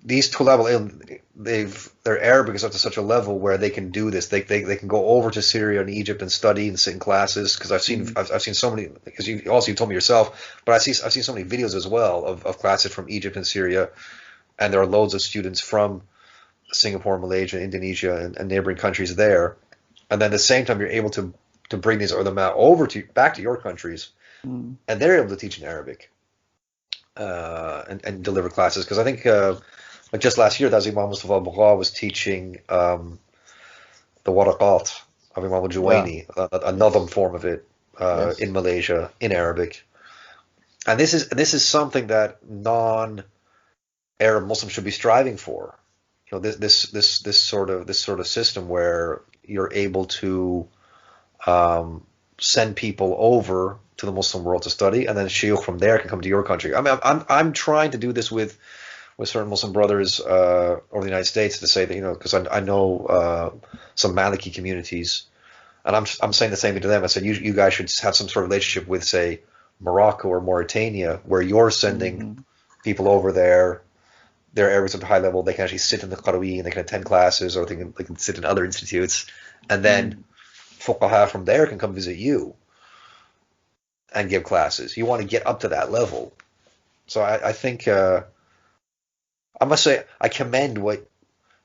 these tulab their Arabic is up to such a level where they can do this. They can go over to Syria and Egypt and study and sit in classes. Because I've seen so many. Because you told me yourself, but I've seen so many videos as well of classes from Egypt and Syria, and there are loads of students from Singapore, Malaysia, Indonesia, and neighboring countries there. And then at the same time, you're able to bring these ulama over back to your countries, and they're able to teach in Arabic and deliver classes. Because I think. Like just last year, that was Imam Mustafa Al-Bukha was teaching the waraqat of Imam Al-Juwayni, another form of it in Malaysia in Arabic, and this is something that non-Arab Muslims should be striving for. This sort of system where you're able to send people over to the Muslim world to study, and then shuyukh from there can come to your country. I mean, I'm trying to do this with certain Muslim brothers over the United States to say that, because I know some Maliki communities, and I'm saying the same thing to them. I said you guys should have some sort of relationship with, say, Morocco or Mauritania, where you're sending people over there. Their Arabic's at a high level. They can actually sit in the Qarawi and they can attend classes, or they can sit in other institutes, and then fuqaha from there can come visit you and give classes. You want to get up to that level. So I think. I must say, I commend what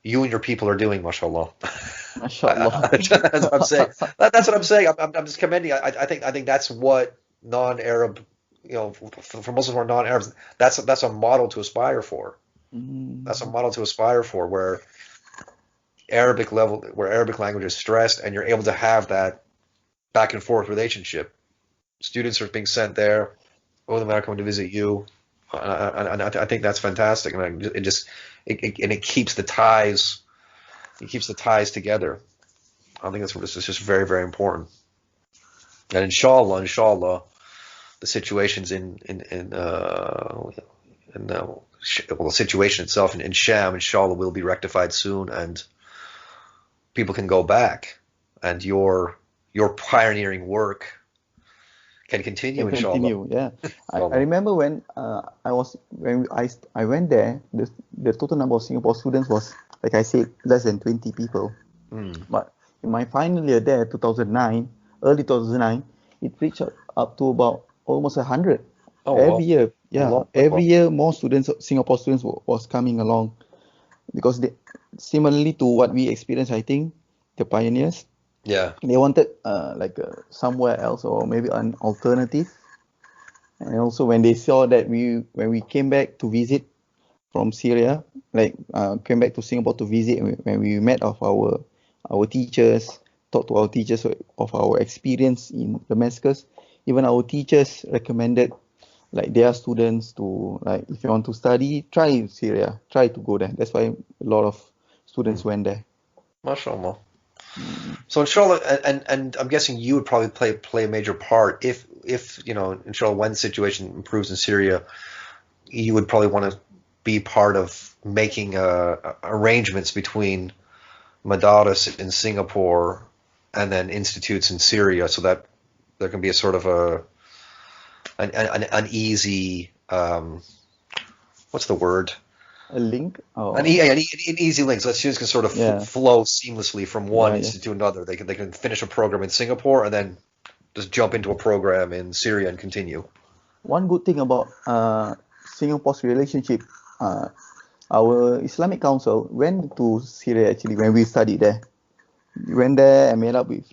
you and your people are doing, mashallah. Mashallah. That's what I'm saying. That's what I'm saying. I'm just commending. I think that's what non-Arab, for Muslims who are non-Arabs, that's a model to aspire for. That's a model to aspire for, where Arabic language is stressed, and you're able to have that back and forth relationship. Students are being sent there, ulama are coming to visit you. And I think that's fantastic, and it keeps the ties. It keeps the ties together. I think it's just very, very important. And inshallah, the situations the situation itself in Sham, inshallah, will be rectified soon, and people can go back, and your pioneering work can continue, inshallah. Yeah. I remember when I went there, the total number of Singapore students was, like I said, less than 20 people. But in my final year there, early 2009, it reached up to about almost 100. Every year. Yeah, every year more Singapore students was coming along, because similarly to what we experienced, I think, the pioneers. Yeah. They wanted somewhere else, or maybe an alternative And also when they saw that when we came back to visit from Syria, like came back to Singapore to visit, when we met of our teachers, talked to our teachers of our experience in Damascus, even our teachers recommended like their students to, like, if you want to study, try Syria, try to go there. That's why a lot of students went there. MashaAllah. So inshallah, and I'm guessing you would probably play a major part if inshallah, when the situation improves in Syria, you would probably want to be part of making arrangements between madaris in Singapore and then institutes in Syria, so that there can be a sort of an easy what's the word? A link? An easy link. So that students can sort of flow seamlessly from one institute to another. They can finish a program in Singapore and then just jump into a program in Syria and continue. One good thing about Singapore's relationship, our Islamic Council went to Syria actually when we studied there. We went there and met up with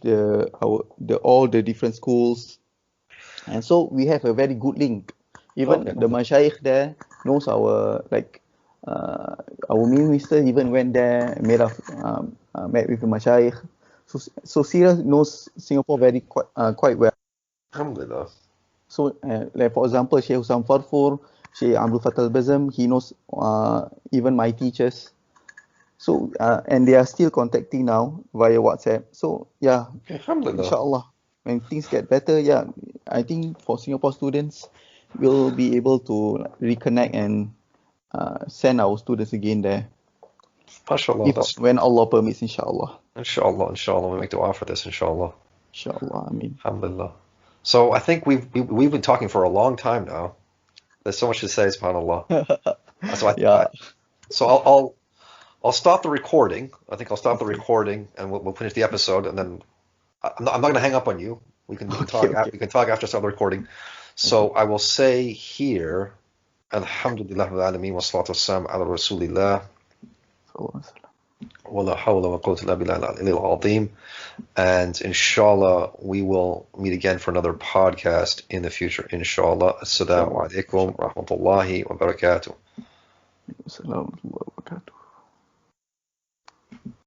all the different schools, and so we have a very good link. Even the mashayikh there knows our minister even went there, met with the mashayikh. So Syria knows Singapore quite well. Alhamdulillah. So, like for example, Sheikh Husam Farfur, Sheikh Abdul Fattah Al-Bazam, he knows even my teachers. So, and they are still contacting now via WhatsApp. So, yeah, Alhamdulillah. Inshallah, when things get better, I think for Singapore students, we'll be able to reconnect and send our students again there. MashaAllah. When Allah permits, inshallah. Inshallah, we make dua for this, inshallah. Inshallah, I mean. Alhamdulillah. So I think we've been talking for a long time now. There's so much to say, subhanAllah. So I'll stop the recording. I think I'll stop the recording and we'll finish the episode, and then I'm not going to hang up on you. We can talk. We can talk after I start the recording. So I will say here, Alhamdulillah Rabbil Alameen wa salatu wassalam ala Rasulillah. Wala hawla wa quwwata illa billahi al-aliyyil azim. And inshallah, we will meet again for another podcast in the future. Inshallah. Assalamu alaikum wa rahmatullahi wa barakatuh.